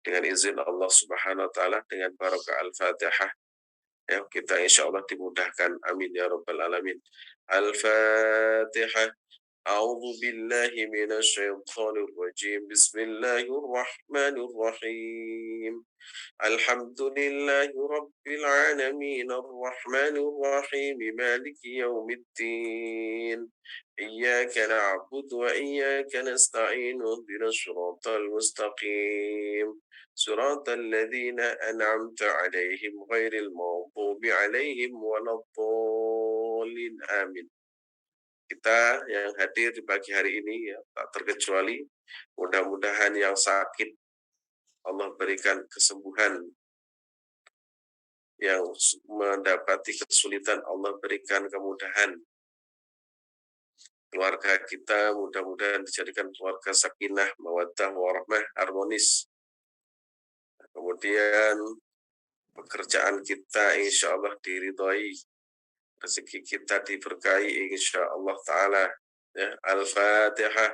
dengan izin Allah Subhanahu wa taala dengan barokah Al-Fatihah. Ya, kita insya Allah dimudahkan. Amin ya rabbal alamin. Al-Fatihah. A'udzu billahi minasy syaithanir rajim. Bismillahirrahmanirrahim. Alhamdulillahi rabbil alamin arrahmanir rahim maliki yaumiddin. Iyyaka na'budu wa iyyaka nasta'in ihdinas siratal mustaqim. Siratal ladzina an'amta 'alaihim ghairil maghdubi 'alaihim waladdallin. Amin. Kita yang hadir di pagi hari ini ya, tak terkecuali mudah-mudahan yang sakit Allah berikan kesembuhan, yang mendapati kesulitan Allah berikan kemudahan. Keluarga kita mudah-mudahan dijadikan keluarga sakinah, mawaddah, warahmah, harmonis. Kemudian pekerjaan kita insya Allah diridhoi, rezeki kita diberkahi insya Allah Ta'ala. Ya, Al-Fatihah.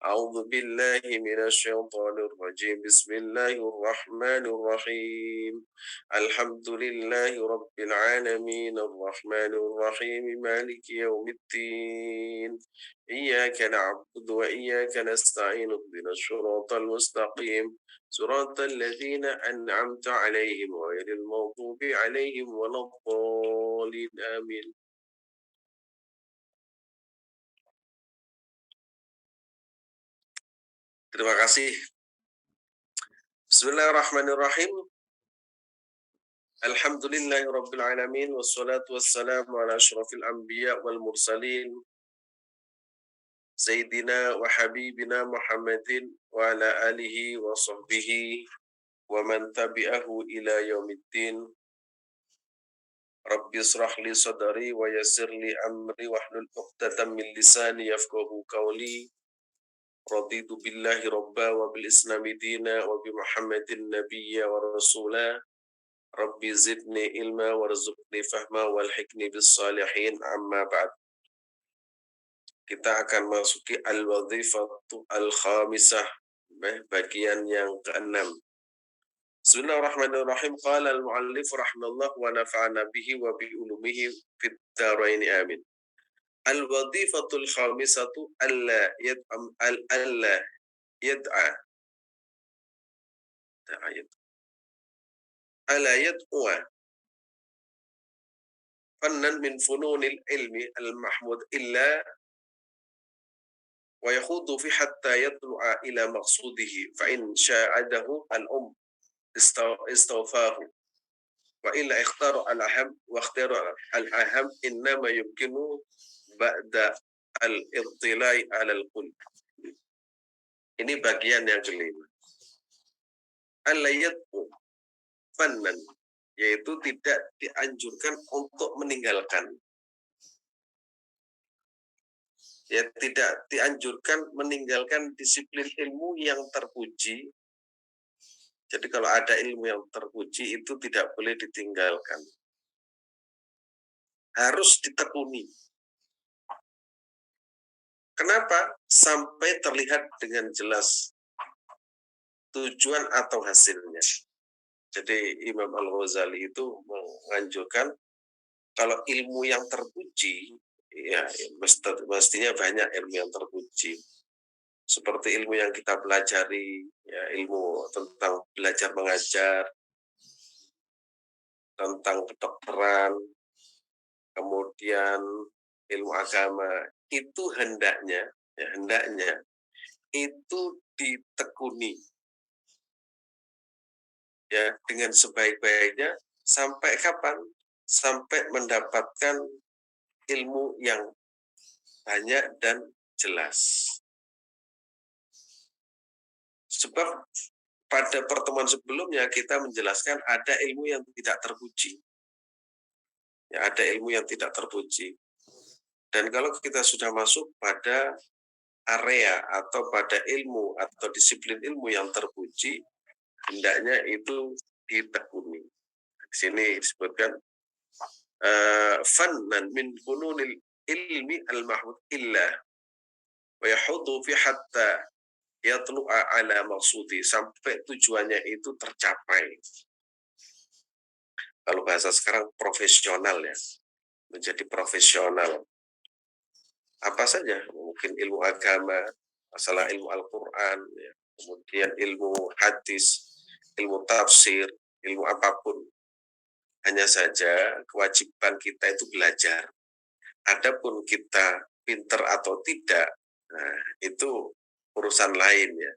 A'udzu billahi minasyaitonir rajim. Bismillahirrahmanirrahim. Alhamdulillahi rabbil alamin arrahmanir rahim maliki yaumiddin. Iyyaka na'budu wa iyyaka nasta'in ihdinas siratal mustaqim. Siratal ladzina an'amta 'alaihim ghairil maghdubi 'alaihim waladdallin. Amin. Terima kasih. Bismillahirrahmanirrahim. Alhamdulillahirabbil alamin wassalatu wassalamu ala asyrafil anbiya wal mursalin sayyidina wa habibina Muhammadin wa ala alihi wa sahbihi wa man tabi'ahu ila yaumiddin. Rabbi israh li sadri wa yassir li amri wahlul 'uqdatam min lisani yafqahu qawli. Raditu billahi rabba wa bil islami dina wa bi Muhammadin nabiyya wa rasula. Rabbi zidni ilma warzuqni fahma walhiqni bis salihin, amma ba'd. Kita akan masuki al-wadhifatu al-khamisah, bagian yang ke-6. Bismillahirrahmanirrahim. Qala al-muallif rahimahullah wa nafa'ana bihi wa bi ulumihi fid dharain amin. Al-wadhifatul khamisatu alla yad'a ala yad'a fannan min fununil ilmi al-mahmud illa wa yakhudu fi hatta yatlu'a ila maqsudihi fa in sya'adahu istawfahu wa illa ikhtara al-aham wa ikhtara al-aham innama yumkinu ba'da al-ittilai ala al-qulb. Ini bagian yang kelima. Al-yad'u fannan, yaitu tidak dianjurkan untuk meninggalkan. Ya, tidak dianjurkan meninggalkan disiplin ilmu yang terpuji. Jadi kalau ada ilmu yang terpuji itu tidak boleh ditinggalkan. Harus ditekuni. Kenapa? Sampai terlihat dengan jelas tujuan atau hasilnya. Jadi Imam Al-Ghazali itu menganjurkan kalau ilmu yang terpuji, ya mestinya banyak ilmu yang terpuji. Seperti ilmu yang kita pelajari, ya, ilmu tentang belajar mengajar, tentang kedokteran, kemudian ilmu agama, itu hendaknya itu ditekuni, ya, dengan sebaik-baiknya. Sampai kapan? Sampai mendapatkan ilmu yang banyak dan jelas. Sebab pada pertemuan sebelumnya kita menjelaskan ada ilmu yang tidak terpuji. Ya, ada ilmu yang tidak terpuji. Dan kalau kita sudah masuk pada area atau pada ilmu atau disiplin ilmu yang terpuji, hendaknya itu ditekuni. Di sini disebutkan fannan min fununil ilmi al-mahmud illa wa yahudu fi hatta yatlu'a ala maksudi, sampai tujuannya itu tercapai. Kalau bahasa sekarang profesional ya, menjadi profesional. Apa saja, mungkin ilmu agama, masalah ilmu Al-Quran, ya, kemudian ilmu hadis, ilmu tafsir, ilmu apapun. Hanya saja kewajiban kita itu belajar. Adapun kita pinter atau tidak, nah, itu urusan lain ya.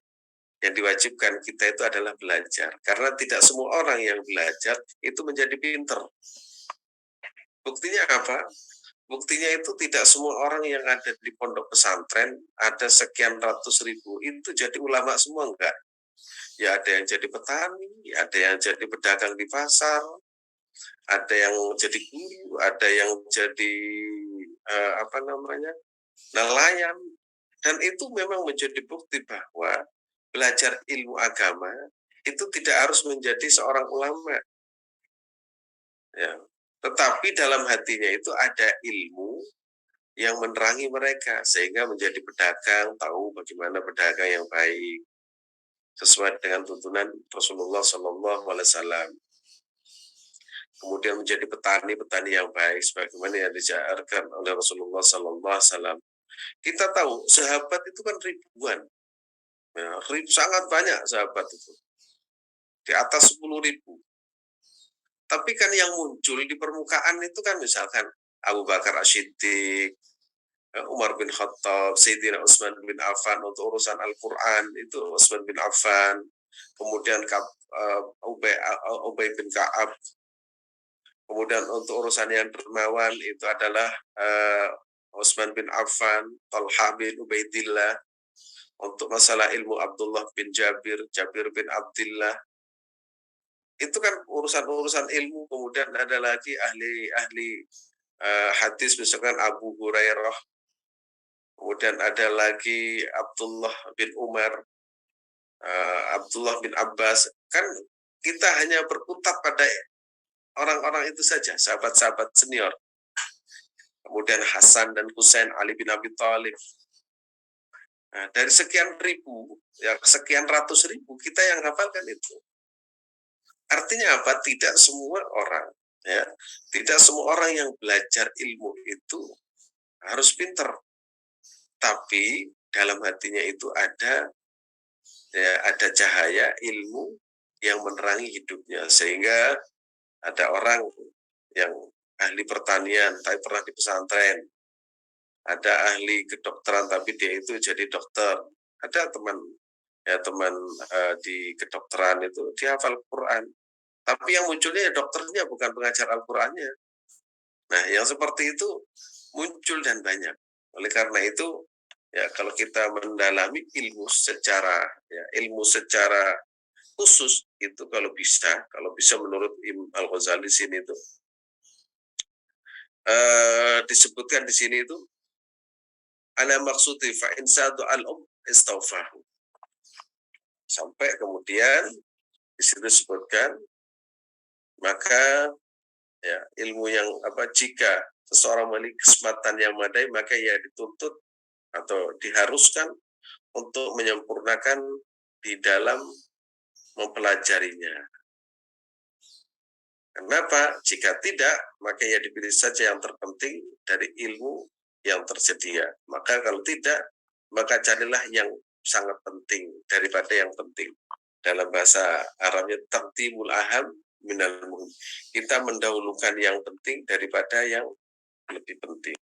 Yang diwajibkan kita itu adalah belajar. Karena tidak semua orang yang belajar itu menjadi pinter. Buktinya apa? Buktinya itu tidak semua orang yang ada di pondok pesantren, ada sekian ratus ribu, itu jadi ulama semua, enggak. Ya ada yang jadi petani, ada yang jadi pedagang di pasar, ada yang jadi guru, ada yang jadi nelayan. Dan itu memang menjadi bukti bahwa belajar ilmu agama itu tidak harus menjadi seorang ulama. Ya. Tetapi dalam hatinya itu ada ilmu yang menerangi mereka sehingga menjadi pedagang, tahu bagaimana pedagang yang baik sesuai dengan tuntunan Rasulullah Shallallahu Alaihi Wasallam. Kemudian menjadi petani yang baik sebagaimana yang diajarkan oleh Rasulullah Shallallahu Alaihi Wasallam. Kita tahu sahabat itu kan ribuan, ya, sangat banyak sahabat itu, di atas 10.000. Tapi kan yang muncul di permukaan itu kan misalkan Abu Bakar As-Siddiq, Umar bin Khattab, Sayyidina Utsman bin Affan untuk urusan Al-Quran itu Utsman bin Affan, kemudian Ubay bin Ka'ab, kemudian untuk urusan yang dermawan itu adalah Utsman bin Affan, Talha bin Ubaidillah, untuk masalah ilmu Abdullah bin Jabir bin Abdillah. Itu kan urusan-urusan ilmu. Kemudian ada lagi ahli hadis misalkan Abu Hurairah, kemudian ada lagi Abdullah bin Umar, Abdullah bin Abbas. Kan kita hanya berkutat pada orang-orang itu saja, sahabat-sahabat senior. Kemudian Hasan dan Husain, Ali bin Abi Thalib. Nah, dari sekian ribu, ya sekian ratus ribu, kita yang hafalkan itu. Artinya apa? Tidak semua orang, ya, tidak semua orang yang belajar ilmu itu harus pinter. Tapi dalam hatinya itu ada cahaya ilmu yang menerangi hidupnya, sehingga ada orang yang ahli pertanian tapi pernah di pesantren, ada ahli kedokteran tapi dia itu jadi dokter, ada teman di kedokteran itu dia hafal Quran, tapi yang munculnya dokternya bukan pengajar Al-Qurannya. Nah, yang seperti itu muncul dan banyak. Oleh karena itu, ya kalau kita mendalami ilmu secara khusus itu kalau bisa menurut Imam Al-Ghazali sini itu disebutkan di sini itu ala maksudi fa insadu al-um istawfahu. Sampai kemudian di situ disebutkan maka ya ilmu yang jika seseorang memiliki kesempatan yang memadai maka ia dituntut atau diharuskan untuk menyempurnakan di dalam mempelajarinya. Kenapa? Jika tidak, maka ia dipilih saja yang terpenting dari ilmu yang tersedia. Maka kalau tidak, maka carilah yang sangat penting daripada yang penting. Dalam bahasa Arabnya taqdimul aham minal muhim. Kita mendahulukan yang penting daripada yang lebih penting.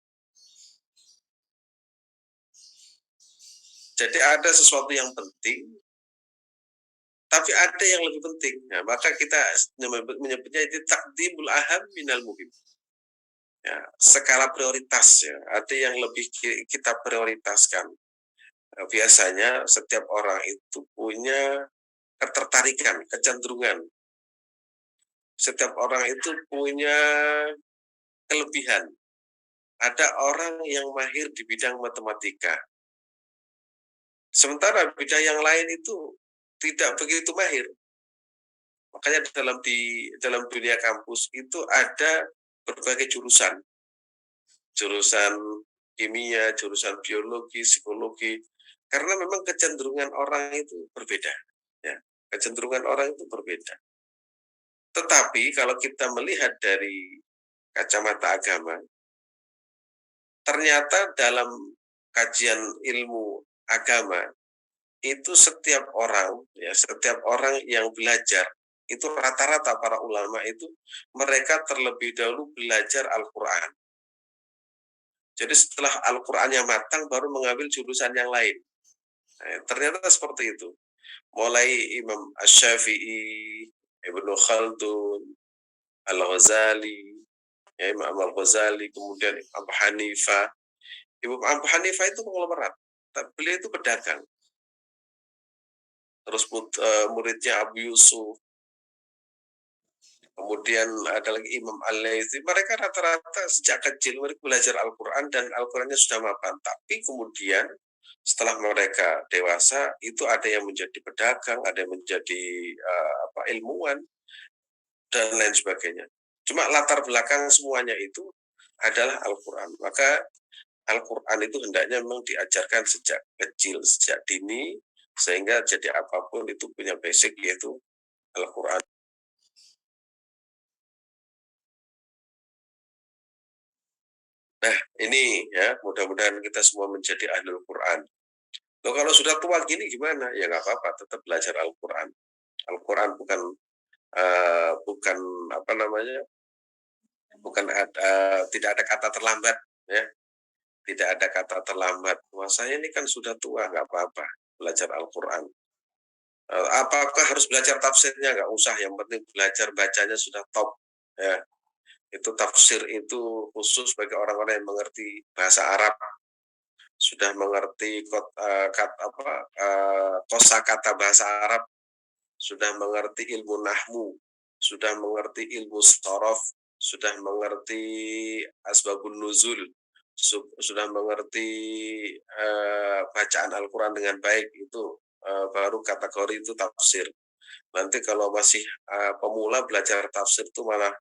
Jadi ada sesuatu yang penting, tapi ada yang lebih penting. Nah, maka kita menyebutnya itu taqdimul aham minal muhim. Ya, skala prioritas ya, ada yang lebih kita prioritaskan. Nah, biasanya setiap orang itu punya ketertarikan, kecenderungan. Setiap orang itu punya kelebihan. Ada orang yang mahir di bidang matematika. Sementara bidang yang lain itu tidak begitu mahir. Makanya dalam dunia kampus itu ada berbagai jurusan. Jurusan kimia, jurusan biologi, psikologi. Karena memang kecenderungan orang itu berbeda, ya. Kecenderungan orang itu berbeda. Tetapi kalau kita melihat dari kacamata agama, ternyata dalam kajian ilmu agama itu setiap orang yang belajar itu rata-rata para ulama itu mereka terlebih dahulu belajar Al-Qur'an. Jadi setelah Al-Qur'annya matang baru mengambil jurusan yang lain. Ternyata seperti itu. Mulai Imam Asy-Syafi'i, Ibnu Khaldun, Al-Ghazali, ya Imam Al-Ghazali, kemudian Abu Hanifah. Abu Hanifah itu konglomerat. Beliau itu pedagang. Terus muridnya Abu Yusuf. Kemudian ada lagi Imam Al-Laitsi. Mereka rata-rata sejak kecil mereka belajar Al-Quran dan Al-Qurannya sudah mapan. Tapi kemudian setelah mereka dewasa itu ada yang menjadi pedagang, ada yang menjadi ilmuwan dan lain sebagainya. Cuma latar belakang semuanya itu adalah Al-Quran. Maka Al-Quran itu hendaknya memang diajarkan sejak kecil, sejak dini, sehingga jadi apapun itu punya basic yaitu Al-Quran. Nah, ini ya, mudah-mudahan kita semua menjadi ahlul Quran. Loh, kalau sudah tua gini gimana? Ya nggak apa-apa, tetap belajar Al-Quran. Al-Quran bukan apa namanya, tidak ada kata terlambat, ya. Tidak ada kata terlambat. Wah, saya ini kan sudah tua, nggak apa-apa belajar Al-Quran. Apakah harus belajar tafsirnya? Nggak usah, yang penting belajar bacanya sudah top. Ya, itu tafsir itu khusus bagi orang-orang yang mengerti bahasa Arab, sudah mengerti kosakata bahasa Arab, sudah mengerti ilmu nahwu, sudah mengerti ilmu sorof, sudah mengerti asbabun nuzul, sudah mengerti bacaan Al-Quran dengan baik, itu baru kategori itu tafsir. Nanti kalau masih pemula belajar tafsir itu malah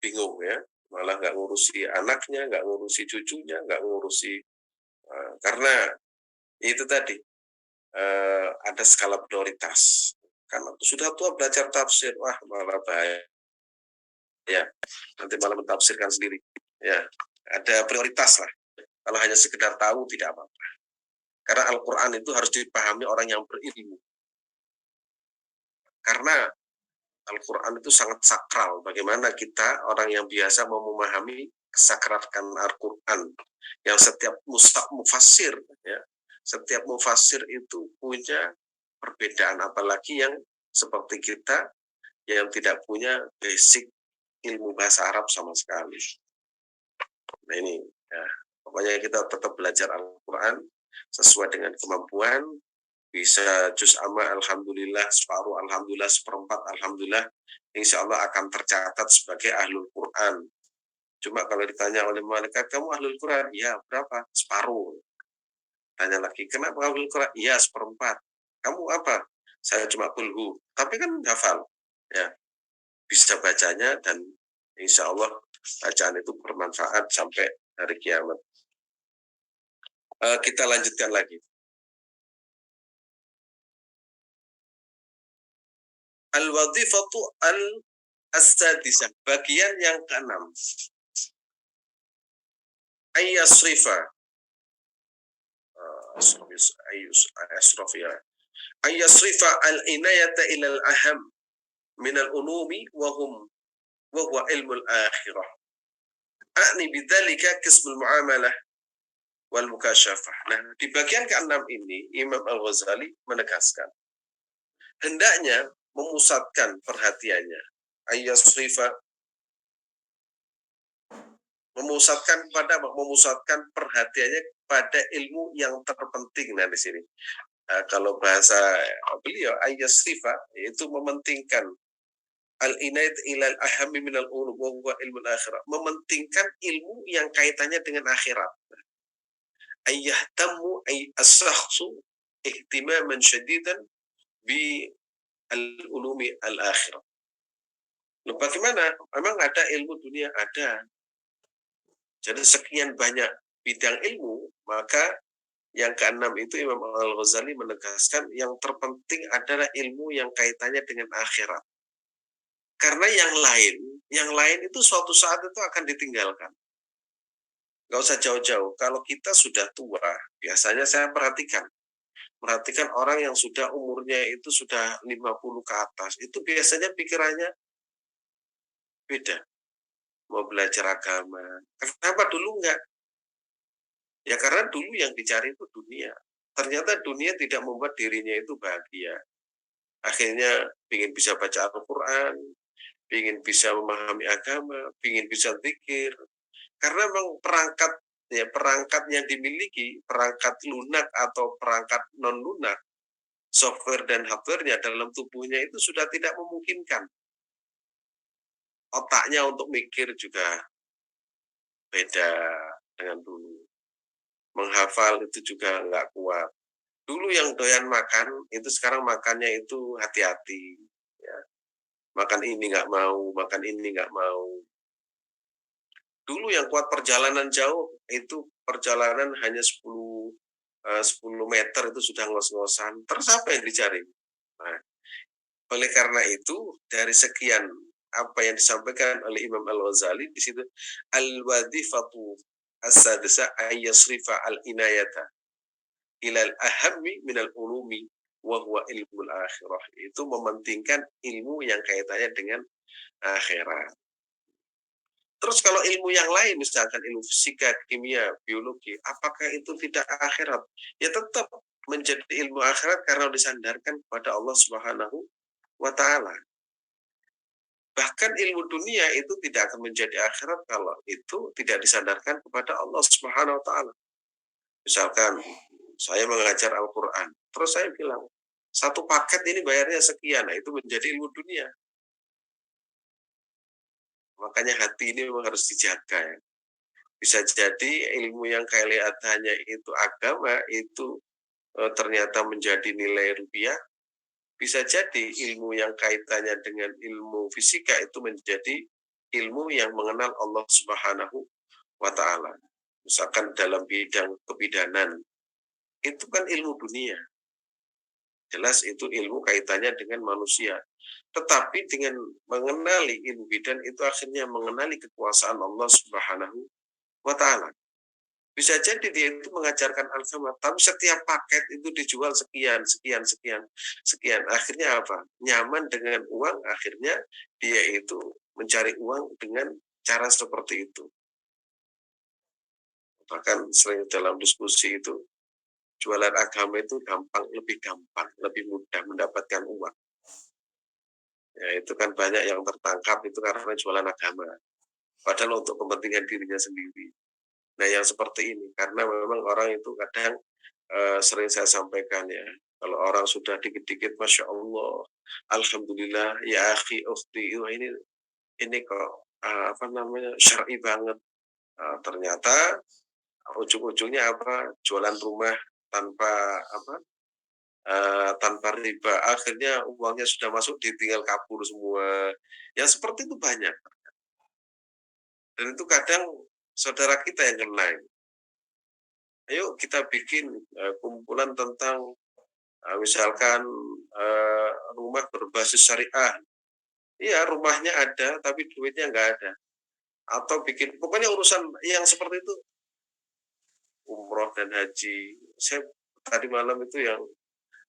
bingung, ya, malah nggak ngurusi anaknya, nggak ngurusi cucunya, nggak ngurusi karena itu tadi ada skala prioritas. Karena sudah tua belajar tafsir, wah malah bahaya. Ya, nanti malah mentafsirkan sendiri. Ya, ada prioritas lah. Kalau hanya sekedar tahu tidak apa-apa. Karena Al-Quran itu harus dipahami orang yang berilmu. Karena Al-Quran itu sangat sakral. Bagaimana kita orang yang biasa mau memahami kesakralkan Al-Quran, yang setiap mufassir, ya, setiap mufassir itu punya perbedaan, apalagi yang seperti kita yang tidak punya basic ilmu bahasa Arab sama sekali. Nah ini, ya, pokoknya kita tetap belajar Al-Quran sesuai dengan kemampuan. Bisa juz amma alhamdulillah, separuh alhamdulillah, seperempat alhamdulillah, insya Allah akan tercatat sebagai ahlul Quran. Cuma kalau ditanya oleh malaikat, kamu ahlul Quran? Ya, berapa? Separuh. Tanya lagi, kenapa ahlul Quran? Ya, seperempat. Kamu apa? Saya cuma kulhu. Tapi kan hafal. Ya, bisa bacanya dan insya Allah bacaan itu bermanfaat sampai hari kiamat. Kita lanjutkan lagi. Al-wadhifatu al-sadisah, bagian yang keenam. Ayyasrifa. Ayyasrifa al-inayata ila al-aham min al-ulumi wa huwa ilmu al-akhirah. A'ni bidzalika qismul muamalah wal mukasyafah. Nah, di bagian keenam ini Imam Al-Ghazali menegaskan hendaknya memusatkan perhatiannya, ayyasrifa, memusatkan perhatiannya pada ilmu yang terpenting. Nah, di sini kalau bahasa beliau ayyasrifa itu mementingkan al-inayat ilal ahami minal ulum wa huwa ilmu akhirat, mementingkan ilmu yang kaitannya dengan akhirat. Ayyahtamu ay as-shakhsu ihtimaman syadidan bi al-ulumi al-akhirah. Loh, bagaimana? Memang ada ilmu dunia? Ada. Jadi sekian banyak bidang ilmu, maka Yang keenam itu Imam Al-Ghazali menegaskan yang terpenting adalah ilmu yang kaitannya dengan akhirat. Karena yang lain itu suatu saat itu akan ditinggalkan. Nggak usah jauh-jauh. Kalau kita sudah tua, biasanya saya perhatikan orang yang sudah umurnya itu sudah 50 ke atas, itu biasanya pikirannya beda. Mau belajar agama. Kenapa dulu enggak? Ya karena dulu yang dicari itu dunia. Ternyata dunia tidak membuat dirinya itu bahagia. Akhirnya ingin bisa baca Al-Quran, ingin bisa memahami agama, ingin bisa zikir. Karena memang perangkat yang dimiliki, perangkat lunak atau perangkat non lunak, software dan hardware-nya dalam tubuhnya itu sudah tidak memungkinkan. Otaknya untuk mikir juga beda dengan dulu. Menghafal itu juga nggak kuat. Dulu yang doyan makan, itu sekarang makannya itu hati-hati. Ya. Makan ini nggak mau, makan ini nggak mau. Dulu yang kuat perjalanan jauh, itu perjalanan hanya 10 meter itu sudah ngos-ngosan. Terus apa yang dicari? Nah, oleh karena itu, dari sekian apa yang disampaikan oleh Imam Al-Ghazali di situ, al-wadhifatu as-sadisa ayyasrifa al-inayata ilal ahammi minal ulumi wa huwa ilmul akhirah. Itu mementingkan ilmu yang kaitannya dengan akhirat. Terus kalau ilmu yang lain, misalkan ilmu fisika, kimia, biologi, apakah itu tidak akhirat? Ya tetap menjadi ilmu akhirat karena disandarkan kepada Allah Subhanahu wa Ta'ala. Bahkan ilmu dunia itu tidak akan menjadi akhirat kalau itu tidak disandarkan kepada Allah Subhanahu wa Ta'ala. Misalkan saya mengajar Al-Quran, terus saya bilang, satu paket ini bayarnya sekian, nah itu menjadi ilmu dunia. Makanya hati ini memang harus dijaga ya. Bisa jadi ilmu yang kelihatannya itu agama, itu ternyata menjadi nilai rupiah. Bisa jadi ilmu yang kaitannya dengan ilmu fisika itu menjadi ilmu yang mengenal Allah Subhanahu wa Ta'ala. Misalkan dalam bidang kebidanan, itu kan ilmu dunia. Jelas itu ilmu kaitannya dengan manusia. Tetapi dengan mengenali ilmu bidan itu akhirnya mengenali kekuasaan Allah Subhanahu wa Ta'ala. Bisa jadi dia itu mengajarkan agama, tapi setiap paket itu dijual sekian, sekian, sekian, sekian. Akhirnya apa? Nyaman dengan uang, akhirnya dia itu mencari uang dengan cara seperti itu. Bahkan sering dalam diskusi itu, jualan agama itu lebih gampang, lebih mudah mendapatkan uang. Ya, itu kan banyak yang tertangkap itu karena jualan agama. Padahal untuk kepentingan dirinya sendiri. Nah, yang seperti ini, karena memang orang itu kadang sering saya sampaikan ya, kalau orang sudah dikit-dikit, Masya Allah, Alhamdulillah, ya akhi, ukhti, ini kok, apa namanya, syar'i banget. Ternyata ujung-ujungnya apa, jualan rumah tanpa apa, tanpa riba, akhirnya uangnya sudah masuk, ditinggal kabur semua. Ya seperti itu banyak. Dan itu kadang saudara kita yang kena. Ayo kita bikin kumpulan tentang misalkan rumah berbasis syariah. Iya, rumahnya ada, tapi duitnya nggak ada. Atau bikin, pokoknya urusan yang seperti itu, umroh dan haji. Saya tadi malam itu yang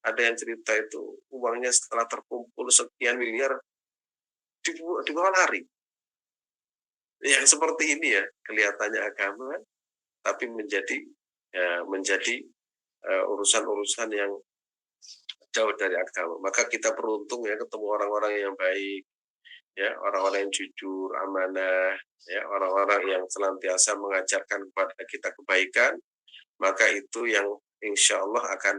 ada yang cerita itu, uangnya setelah terkumpul sekian miliar, di bawah lari. Yang seperti ini ya, kelihatannya agama, tapi menjadi urusan-urusan yang jauh dari agama. Maka kita beruntung ya ketemu orang-orang yang baik, ya orang-orang yang jujur, amanah, ya orang-orang yang senantiasa mengajarkan kepada kita kebaikan, maka itu yang insya Allah akan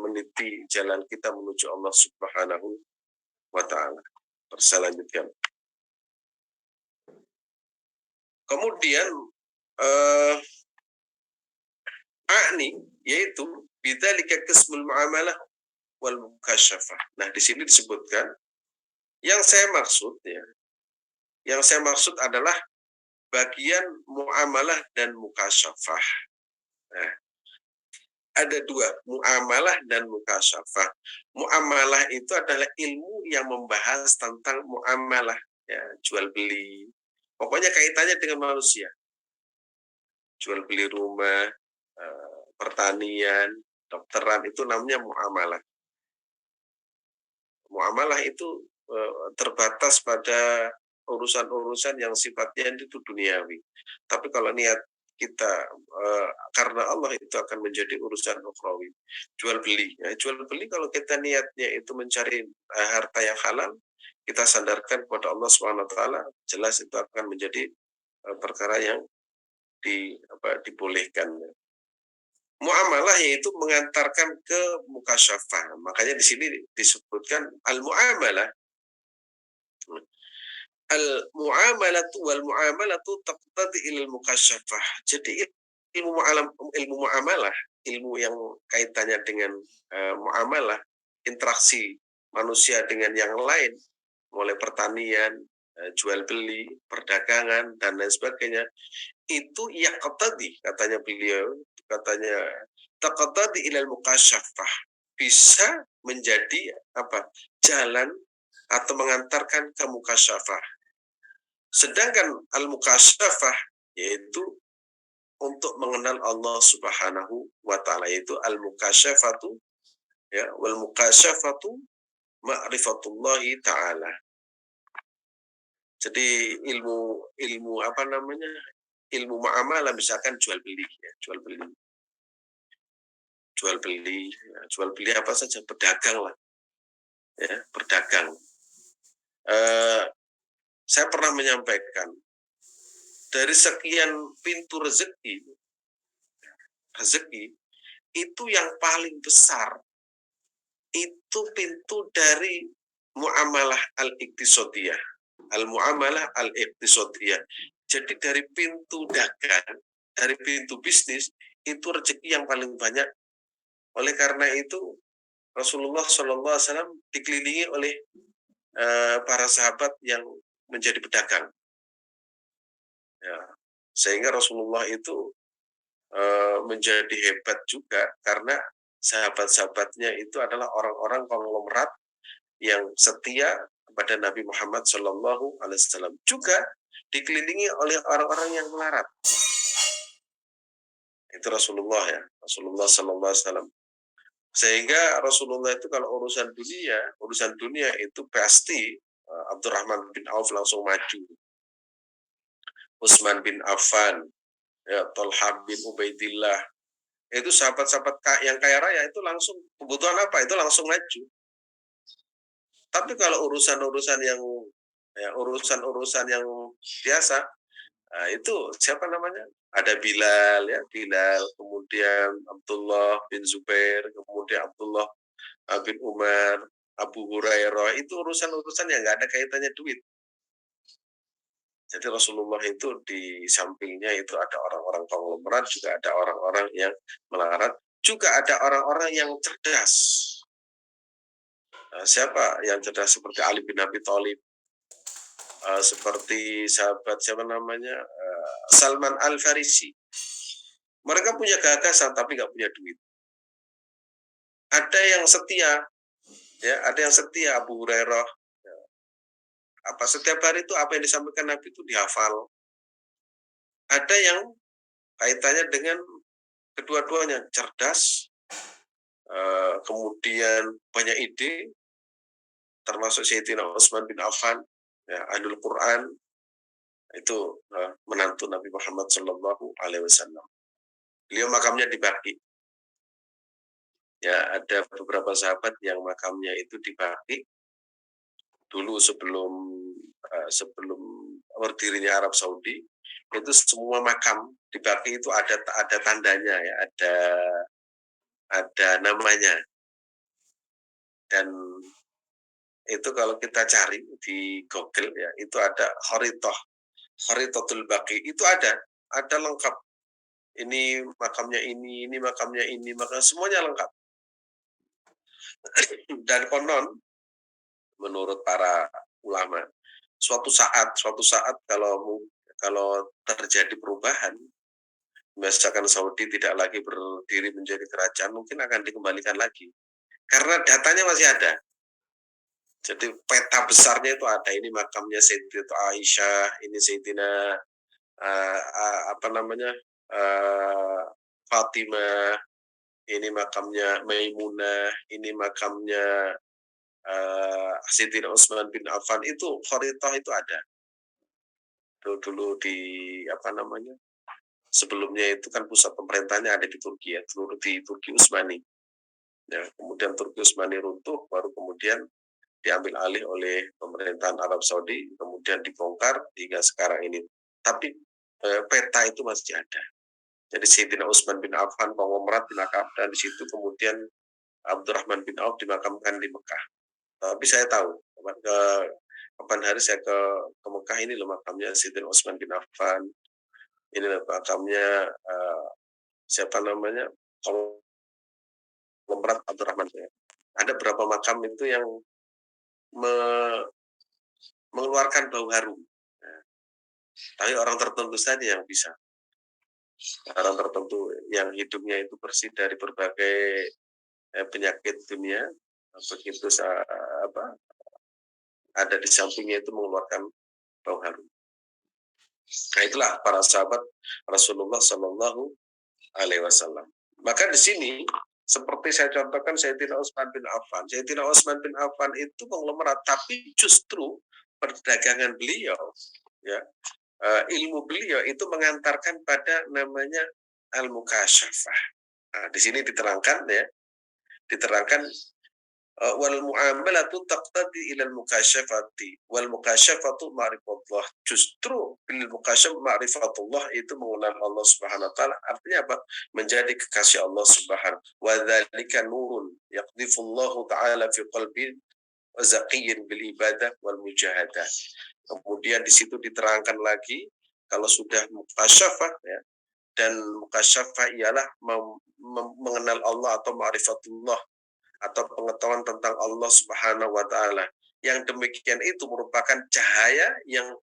meniti jalan kita menuju Allah Subhanahu wa Ta'ala. Selanjutnya. Kemudian akni yaitu bidzalika qismul muamalah wal mukasyafah. Nah, di sini disebutkan yang saya maksud adalah bagian muamalah dan mukasyafah. Nah, ada dua, muamalah dan mukasyafah. Muamalah itu adalah ilmu yang membahas tentang muamalah, ya, jual beli. Pokoknya kaitannya dengan manusia. Jual beli rumah, pertanian, dokteran, itu namanya muamalah. Muamalah itu terbatas pada urusan-urusan yang sifatnya itu duniawi. Tapi kalau niat kita karena Allah, itu akan menjadi urusan ukhrawi. Jual beli, ya, jual beli kalau kita niatnya itu mencari harta yang halal, kita sandarkan kepada Allah SWT, jelas itu akan menjadi perkara yang dibolehkan. Muamalah yaitu mengantarkan ke mukasyafah. Makanya di sini disebutkan al-muamalah. Al-muamalatu wal muamalatu taqtadi ilal mukasyafah. Jadi ilmu muamalah, ilmu yang kaitannya dengan muamalah, interaksi manusia dengan yang lain, mulai pertanian, jual beli, perdagangan, dan lain sebagainya, itu yaqtadi, katanya beliau, katanya taqtadi ilal mukasyafah, bisa menjadi apa? Jalan atau mengantarkan ke mukasyafah. Sedangkan al-mukasyafah yaitu untuk mengenal Allah Subhanahu wa taala, yaitu al-mukasyafatu, ya, wal mukasyafatu ma'rifatullahi taala. Jadi ilmu apa namanya? Ilmu muamalah, misalkan jual beli, ya, jual beli. Jual beli, ya, jual beli apa saja, berdagang lah. Ya, berdagang. Saya pernah menyampaikan, dari sekian pintu rezeki itu yang paling besar itu pintu dari muamalah al-iqtisadiyah. Al-muamalah al-iqtisadiyah. Jadi dari pintu dagang, dari pintu bisnis, itu rezeki yang paling banyak. Oleh karena itu Rasulullah SAW dikelilingi oleh para sahabat yang menjadi pedagang. Ya. Sehingga Rasulullah itu menjadi hebat juga karena sahabat-sahabatnya itu adalah orang-orang konglomerat yang setia kepada Nabi Muhammad SAW. Juga dikelilingi oleh orang-orang yang melarat. Itu Rasulullah, ya, Rasulullah SAW. Sehingga Rasulullah itu kalau urusan dunia itu pasti Abdurrahman bin Auf langsung maju. Utsman bin Affan, ya, Thalhah bin Ubaidillah, itu sahabat-sahabat yang kaya raya itu langsung kebutuhan apa itu langsung maju. Tapi kalau urusan-urusan yang biasa, nah, itu siapa namanya? Ada Bilal, ya, Bilal, kemudian Abdullah bin Zubair, kemudian Abdullah bin Umar, Abu Hurairah, itu urusan-urusan yang nggak ada kaitannya duit. Jadi Rasulullah itu di sampingnya itu ada orang-orang konglomerat, juga ada orang-orang yang melarat, juga ada orang-orang yang cerdas. Siapa yang cerdas? Seperti Ali bin Abi Thalib, seperti sahabat siapa namanya, Salman Al-Farisi. Mereka punya gagasan tapi nggak punya duit. Ada yang setia, ya, ada yang setia. Abu Hurairah, ya, apa setiap hari itu apa yang disampaikan Nabi itu dihafal. Ada yang kaitannya dengan kedua-duanya, cerdas, kemudian banyak ide, termasuk Sayyidina Utsman bin Affan, ya, Ahlul Quran, itu menantu Nabi Muhammad SAW. Beliau makamnya di Baqi. Ya, ada beberapa sahabat yang makamnya itu di Baqi. Dulu sebelum berdirinya Arab Saudi, itu semua makam di Baqi itu ada tandanya, ya, ada namanya. Dan itu kalau kita cari di Google, ya, itu ada Kharitatul Baqi, itu ada lengkap. Ini makamnya ini makamnya ini, maka semuanya lengkap. Dan konon menurut para ulama, suatu saat kalau terjadi perubahan, misalkan Saudi tidak lagi berdiri menjadi kerajaan, mungkin akan dikembalikan lagi. Karena datanya masih ada. Jadi peta besarnya itu ada. Ini makamnya Sayyidatina Aisyah, ini Sayyidina apa namanya Fatimah, ini makamnya Maimunah, ini makamnya Sayyidina Utsman bin Affan. Itu kharitah itu ada. Dulu di apa namanya? Sebelumnya itu kan pusat pemerintahnya ada di Turki ya, dulu di Turki Utsmani. Ya, kemudian Turki Utsmani runtuh, baru kemudian diambil alih oleh pemerintahan Arab Saudi, kemudian dibongkar hingga sekarang ini. Tapi peta itu masih ada. Jadi Sayyidina Utsman bin Affan, konglomerat dimakamkan di situ, kemudian Abdurrahman bin Auf dimakamkan di Mekah. Tapi saya tahu, kapan hari saya ke Mekah, ini loh makamnya Sayyidina Utsman bin Affan, ini loh makamnya siapa namanya, konglomerat Abdurrahman. Ada berapa makam itu yang mengeluarkan bau harum. Nah, tapi orang tertentu saja yang bisa. Orang tertentu yang hidupnya itu bersih dari berbagai penyakit dunia, begitu ada di sampingnya itu mengeluarkan bau harum. Nah, itulah para sahabat Rasulullah Shallallahu Alaihi Wasallam. Maka di sini seperti saya contohkan Sayyidina Utsman bin Affan. Sayyidina Utsman bin Affan itu konglomerat, tapi justru perdagangan beliau, ya, ilmu beliau itu mengantarkan pada namanya al-mukasyafah. Nah, di sini diterangkan ya, wal muamalatu taqtadi ila al-mukasyafati wal mukasyafatu ma'rifatullah. Justru bil mukasyaf ma'rifatullah itu mengenal Allah Subhanahu wa taala. Artinya apa? Menjadi kekasih Allah Subhanahu wa dzalika nurun yaqdhifullahu ta'ala fi qalbi zaqiyyin bil ibadah wal mujahadah. Kemudian di situ diterangkan lagi kalau sudah mukasyafah ya, dan mukasyafah ialah mengenal Allah atau ma'rifatullah atau pengetahuan tentang Allah Subhanahu wa taala. Yang demikian itu merupakan cahaya yang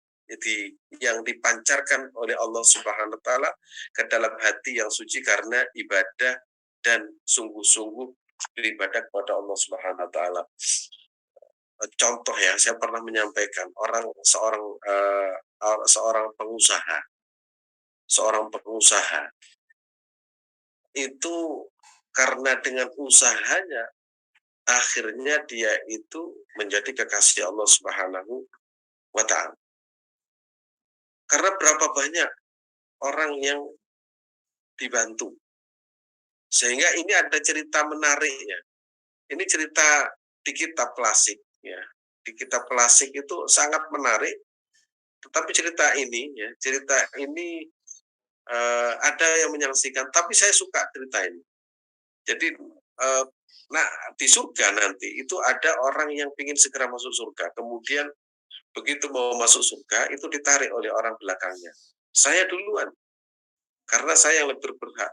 dipancarkan oleh Allah Subhanahu wa taala ke dalam hati yang suci karena ibadah dan sungguh-sungguh beribadah kepada Allah Subhanahu wa taala. Contoh ya, saya pernah menyampaikan seorang pengusaha itu karena dengan usahanya akhirnya dia itu menjadi kekasih Allah Subhanahu wa taala. Karena berapa banyak orang yang dibantu. Sehingga ini ada cerita menariknya. Ini cerita di kitab klasik ya. Di kitab klasik itu sangat menarik. Tetapi cerita ini ada yang menyaksikan, tapi saya suka cerita ini. Jadi nah, di surga nanti itu ada orang yang ingin segera masuk surga. Kemudian begitu mau masuk surga itu ditarik oleh orang belakangnya. Saya duluan. Karena saya yang lebih berhak.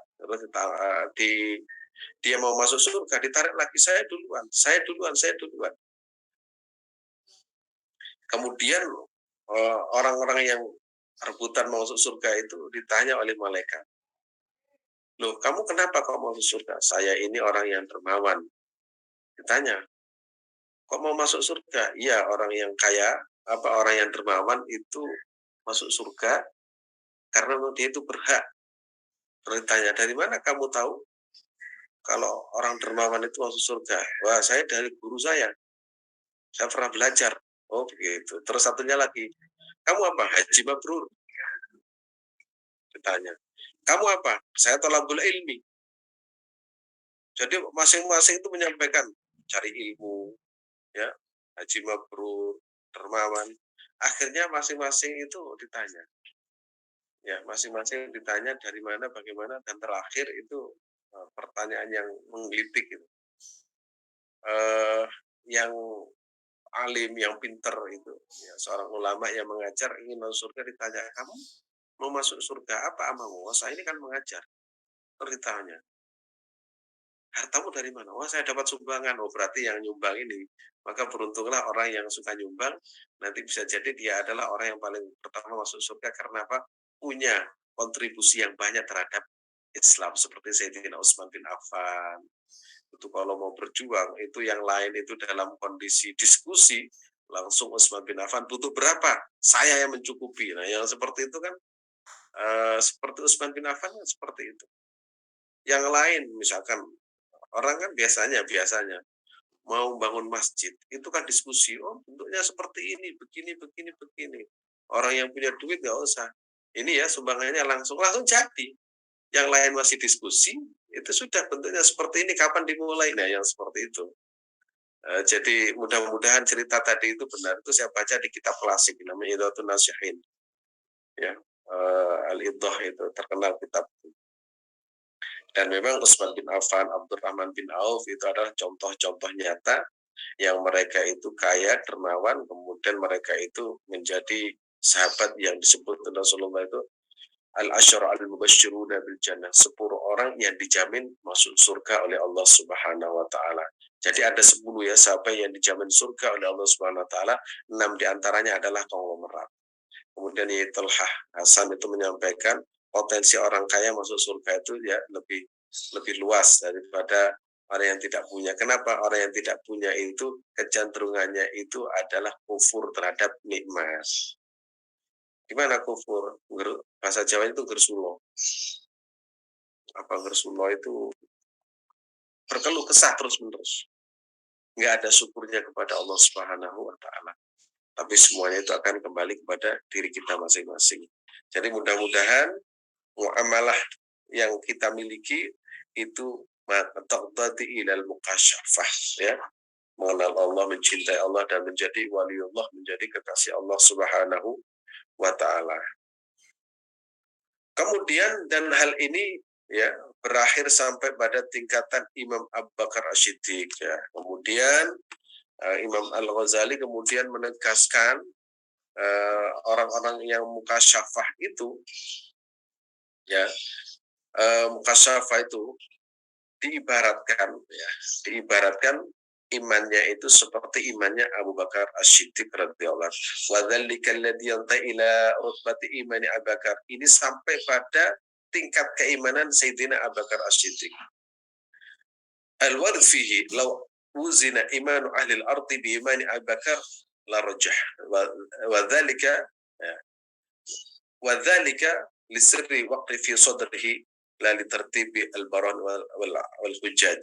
Dia mau masuk surga ditarik lagi, saya duluan. Kemudian orang-orang yang rebutan mau masuk surga itu ditanya oleh malaikat. Loh, kamu kenapa kok mau masuk surga? Saya ini orang yang dermawan. Ditanya, kok mau masuk surga? Iya, orang yang kaya, orang yang dermawan itu masuk surga karena dia itu berhak. Terus ditanya, dari mana kamu tahu kalau orang dermawan itu masuk surga? Wah, saya dari guru saya. Saya pernah belajar. Oh, begitu. Terus satunya lagi, kamu apa? Haji mabrur. Ditanya, kamu apa? Saya thalabul ilmi. Jadi masing-masing itu menyampaikan cari ilmu, ya, haji mabrur, dermawan. Akhirnya masing-masing itu ditanya. Ya, masing-masing ditanya dari mana, bagaimana, dan terakhir itu pertanyaan yang menggelitik itu. Yang alim, yang pinter itu, ya, seorang ulama yang mengajar ingin masuk surga ditanya, kamu mau masuk surga apa amamu? Oh, saya ini kan mengajar. Terus ditanya, hartamu dari mana? Oh, saya dapat sumbangan. Oh, berarti yang nyumbang ini. Maka beruntunglah orang yang suka nyumbang, nanti bisa jadi dia adalah orang yang paling pertama masuk surga karena apa? Punya kontribusi yang banyak terhadap Islam, seperti Sayyidina Utsman bin Affan. Itu kalau mau berjuang, itu yang lain itu dalam kondisi diskusi, langsung Utsman bin Affan butuh berapa? Saya yang mencukupi. Nah, yang seperti itu kan, seperti Utsman bin Affan kan seperti itu. Yang lain, misalkan orang kan biasanya mau bangun masjid, itu kan diskusi, oh bentuknya seperti ini, begini. Orang yang punya duit nggak usah. Ini ya sumbangannya langsung jadi. Yang lain masih diskusi, itu sudah bentuknya seperti ini, kapan dimulai? Nah, yang seperti itu. Jadi mudah-mudahan cerita tadi itu benar. Itu saya baca di kitab klasik namanya Idhatun Nasihin. Ya, Al-Idhah itu terkenal kitab. Dan memang Utsman bin Affan, Abdurrahman bin Auf itu adalah contoh-contoh nyata yang mereka itu kaya, dermawan, kemudian mereka itu menjadi sahabat yang disebut Rasulullah itu al-asyara al-mubashshiruna bil jannah, 10 orang yang dijamin masuk surga oleh Allah Subhanahu wa taala. Jadi ada 10 ya sahabat yang dijamin surga oleh Allah Subhanahu wa taala, 6 diantaranya adalah konglomerat. Kemudian Talhah Hasan itu menyampaikan potensi orang kaya masuk surga itu ya lebih luas daripada orang yang tidak punya. Kenapa? Orang yang tidak punya itu kecenderungannya itu adalah kufur terhadap nikmat. Gimana kufur? Bahasa Jawa itu gersulo. Apa gersulo itu? Berkeluh kesah terus-menerus. Nggak ada syukurnya kepada Allah Subhanahu wa taala. Tapi semuanya itu akan kembali kepada diri kita masing-masing. Jadi mudah-mudahan muamalah yang kita miliki itu taqtadi ilal muqasyafah, ya, mengenal Allah, mencintai Allah, dan menjadi waliullah, menjadi kekasih Allah Subhanahu wa taala. Kemudian dan hal ini ya berakhir sampai pada tingkatan Imam Abu Bakar As-Siddiq, ya. Kemudian Imam Al-Ghazali kemudian menegaskan orang-orang yang mukasyafah itu, ya, mukasyafah itu diibaratkan imannya itu seperti imannya Abu Bakar As-Siddiq radhiyallahu anhu. Wa dzalika alladhi yantahi ila rutbati imani Abu Bakar. Ini sampai pada tingkat keimanan Sayyidina Abu Bakar As-Siddiq. Al-warth fihi law wuzina imanu ahli al-ardi bi imani Abu Bakar la rajah. Wa dzalika lisirri waqi fi sadrihi la li tartibi al-baran wal hujjaj.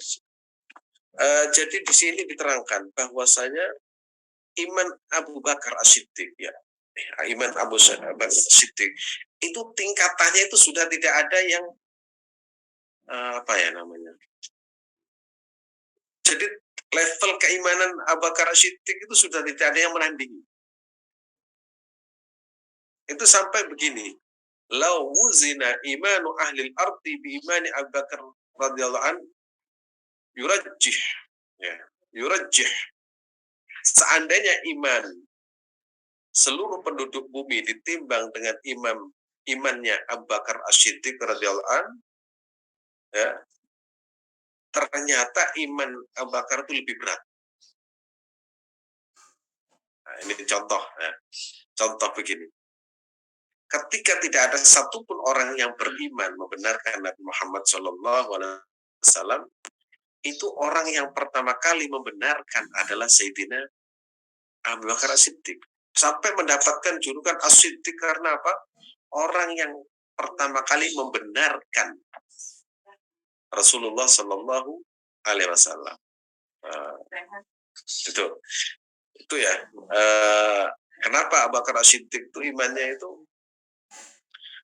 Jadi di sini diterangkan bahwasanya iman Abu Bakar As-Siddiq, ya, iman Abu Bakar As-Siddiq itu tingkatannya itu sudah tidak ada yang apa ya namanya. Jadi level keimanan Abu Bakar As-Siddiq itu sudah tidak ada yang menandingi. Itu sampai begini. Lau wuzina imanu ahli al-ardi bi imani Abu Bakar radhiyallahu an yurajjih, ya, yurajjih. Seandainya iman seluruh penduduk bumi ditimbang dengan imannya Abu Bakar As-Siddiq radhiyallahu an, ya, ternyata iman Abu Bakar itu lebih berat. Nah, ini contoh, ya. Contoh begini. Ketika tidak ada satupun orang yang beriman membenarkan Nabi Muhammad SAW, itu orang yang pertama kali membenarkan adalah Sayyidina Abu Bakar As-Siddiq. Sampai mendapatkan julukan As-Siddiq karena apa? Orang yang pertama kali membenarkan Rasulullah Sallallahu Alaihi Wasallam. Itu ya. Kenapa Abu Bakar As-Siddiq itu imannya itu?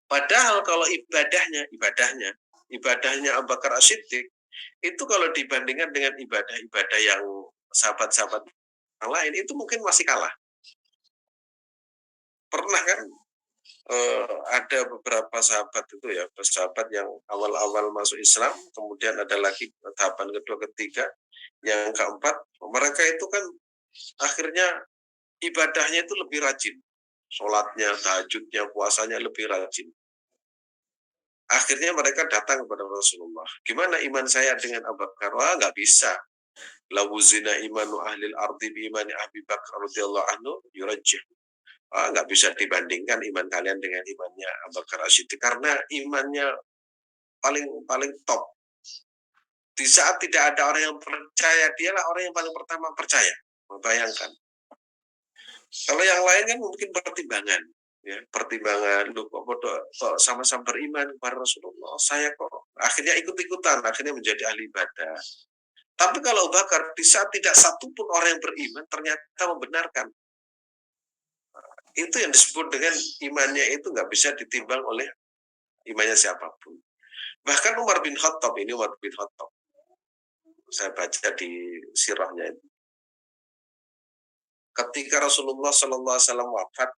Padahal kalau ibadahnya Abu Bakar As-Siddiq itu kalau dibandingkan dengan ibadah-ibadah yang sahabat-sahabat yang lain itu mungkin masih kalah. Pernah kan ada beberapa sahabat itu ya, sahabat yang awal-awal masuk Islam, kemudian ada lagi tahapan kedua, ketiga, yang keempat, mereka itu kan akhirnya ibadahnya itu lebih rajin, sholatnya, tahajudnya, puasanya lebih rajin. Akhirnya mereka datang kepada Rasulullah. Gimana iman saya dengan Abu Bakar? Wah, nggak bisa. Lawuzina imanu ahlil ardi bi imani Abi Bakar radhiyallahu anhu yurajjih. nggak bisa dibandingkan iman kalian dengan imannya Abu Bakar As-Siddiq karena imannya paling paling top. Di saat tidak ada orang yang percaya, dialah orang yang paling pertama percaya. Bayangkan. Kalau yang lain kan mungkin pertimbangan, ya pertimbangan, lu kok sama-sama beriman kepada Rasulullah, saya kok akhirnya ikut-ikutan, akhirnya menjadi ahli ibadah. Tapi kalau Bakar, di saat tidak satu pun orang yang beriman, ternyata membenarkan. Itu yang disebut dengan imannya itu nggak bisa ditimbang oleh imannya siapapun. Bahkan Umar bin Khattab, ini Umar bin Khattab, saya baca di sirahnya itu. Ketika Rasulullah Sallallahu Alaihi Wasallam wafat,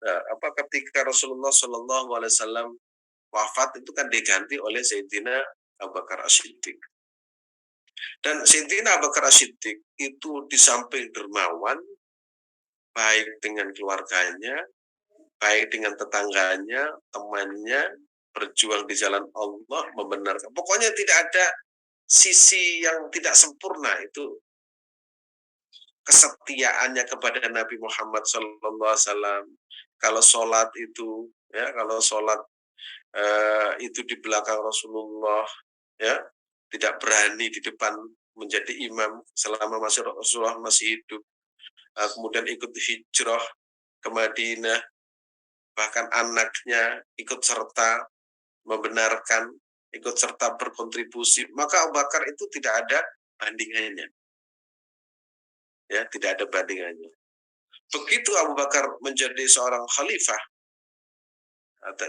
ketika Rasulullah Sallallahu Alaihi Wasallam wafat itu kan diganti oleh Sayyidina Abu Bakar As-Siddiq. Dan Sayyidina Abu Bakar As-Siddiq itu di samping dermawan, baik dengan keluarganya, baik dengan tetangganya, temannya, berjuang di jalan Allah, membenarkan. Pokoknya tidak ada sisi yang tidak sempurna itu kesetiaannya kepada Nabi Muhammad SAW. Kalau sholat itu, ya kalau sholat itu di belakang Rasulullah, ya tidak berani di depan menjadi imam selama Rasulullah masih hidup. Kemudian ikut hijrah ke Madinah, bahkan anaknya ikut serta membenarkan, ikut serta berkontribusi, maka Abu Bakar itu tidak ada bandingannya. Ya, tidak ada bandingannya. Begitu Abu Bakar menjadi seorang khalifah,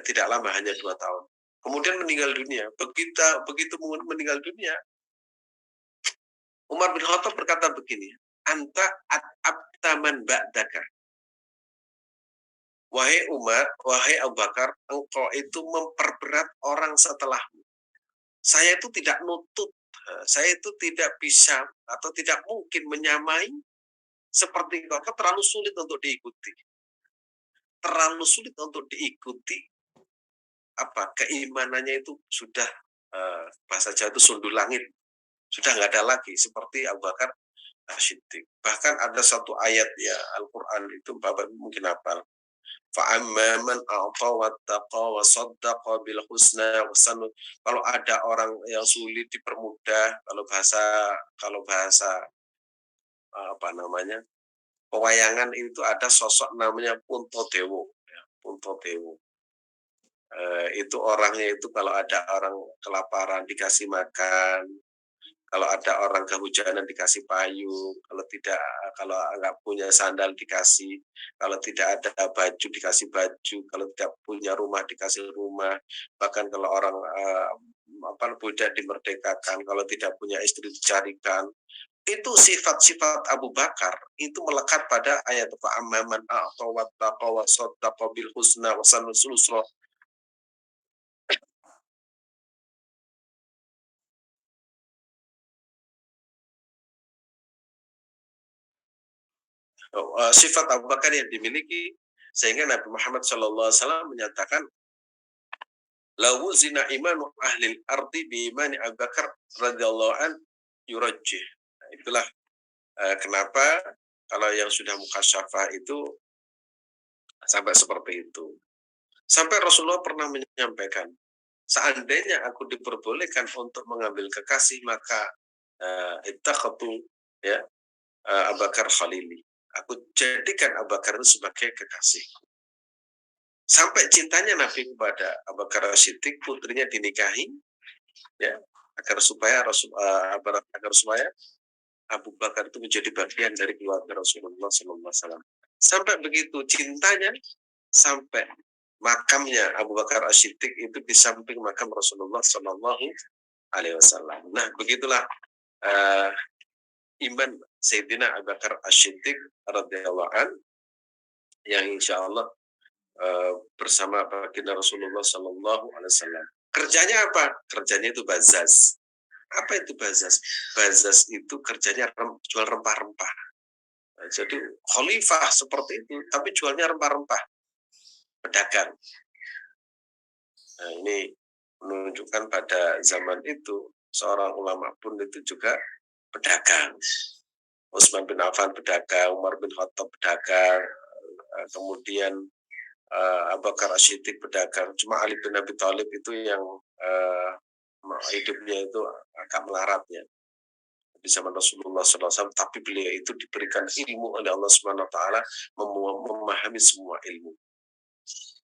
tidak lama, hanya 2 tahun. Kemudian meninggal dunia. Begitu meninggal dunia, Umar bin Khattab berkata begini, anta abtaman ba'daka. Wahai Umar, wahai Abu Bakar, engkau itu memperberat orang setelahmu. Saya itu tidak nutut, saya itu tidak bisa atau tidak mungkin menyamai seperti engkau, terlalu sulit untuk diikuti. Terlalu sulit untuk diikuti, keimanannya itu sudah bahasa Jawa itu sundul langit, sudah nggak ada lagi seperti Abu Bakar As-Siddiq. Bahkan ada satu ayat ya Al-Quran itu Bapak mungkin hafal. Fa'amma man a'ta wattaqa wa saddaqa bil husna wa sanu. Kalau ada orang yang sulit dipermudah, kalau bahasa apa namanya? Pewayangan itu ada sosok namanya Puntodewo, ya, Puntodewo. Itu orangnya itu kalau ada orang kelaparan dikasih makan, kalau ada orang kehujanan dikasih payung, kalau nggak punya sandal dikasih, kalau tidak ada baju dikasih baju, kalau tidak punya rumah dikasih rumah, bahkan kalau orang budak dimerdekakan, kalau tidak punya istri dicarikan. Itu sifat-sifat Abu Bakar itu melekat pada ayat fa'amman a'ta wattaqa wa saddaqa bil husna wa sanusulus. Sifat Abu Bakar yang dimiliki sehingga Nabi Muhammad SAW menyatakan lawu zina imanu ahlil ardi bi imani Abu Bakar radhiyallahu an yurajjih. Nah, itulah kenapa kalau yang sudah mukasyafah itu sampai seperti itu. Sampai Rasulullah pernah menyampaikan, seandainya aku diperbolehkan untuk mengambil kekasih maka ittakhatu ya Abu Bakar Khalili. Aku jadikan Abu Bakar itu sebagai kekasih. Sampai cintanya Nabi kepada Abu Bakar Siddiq, putrinya dinikahi, ya, agar supaya Abu Bakar itu menjadi bagian dari keluarga Rasulullah SAW. Sampai begitu cintanya, sampai makamnya Abu Bakar As-Siddiq itu di samping makam Rasulullah SAW. Nah, begitulah iman Sayyidina Abu Bakar As-Siddiq radhiyallahu an yang insya Allah bersama baginda Rasulullah Sallallahu Alaihi Wasallam. Kerjanya apa? Kerjanya itu bazaz. Apa itu bazaz? Bazaz itu kerjanya jual rempah-rempah. Nah, jadi khalifah seperti itu, tapi jualnya rempah-rempah, pedagang. Nah, ini menunjukkan pada zaman itu seorang ulama pun itu juga pedagang. Utsman bin Affan pedagang, Umar bin Khattab pedagang, kemudian Abu Bakar As-Siddiq pedagang. Cuma Ali bin Abi Thalib itu yang hidupnya itu agak melarat ya di zaman Rasulullah SAW, tapi beliau itu diberikan ilmu oleh Allah Subhanahu Wa Taala, memahami semua ilmu.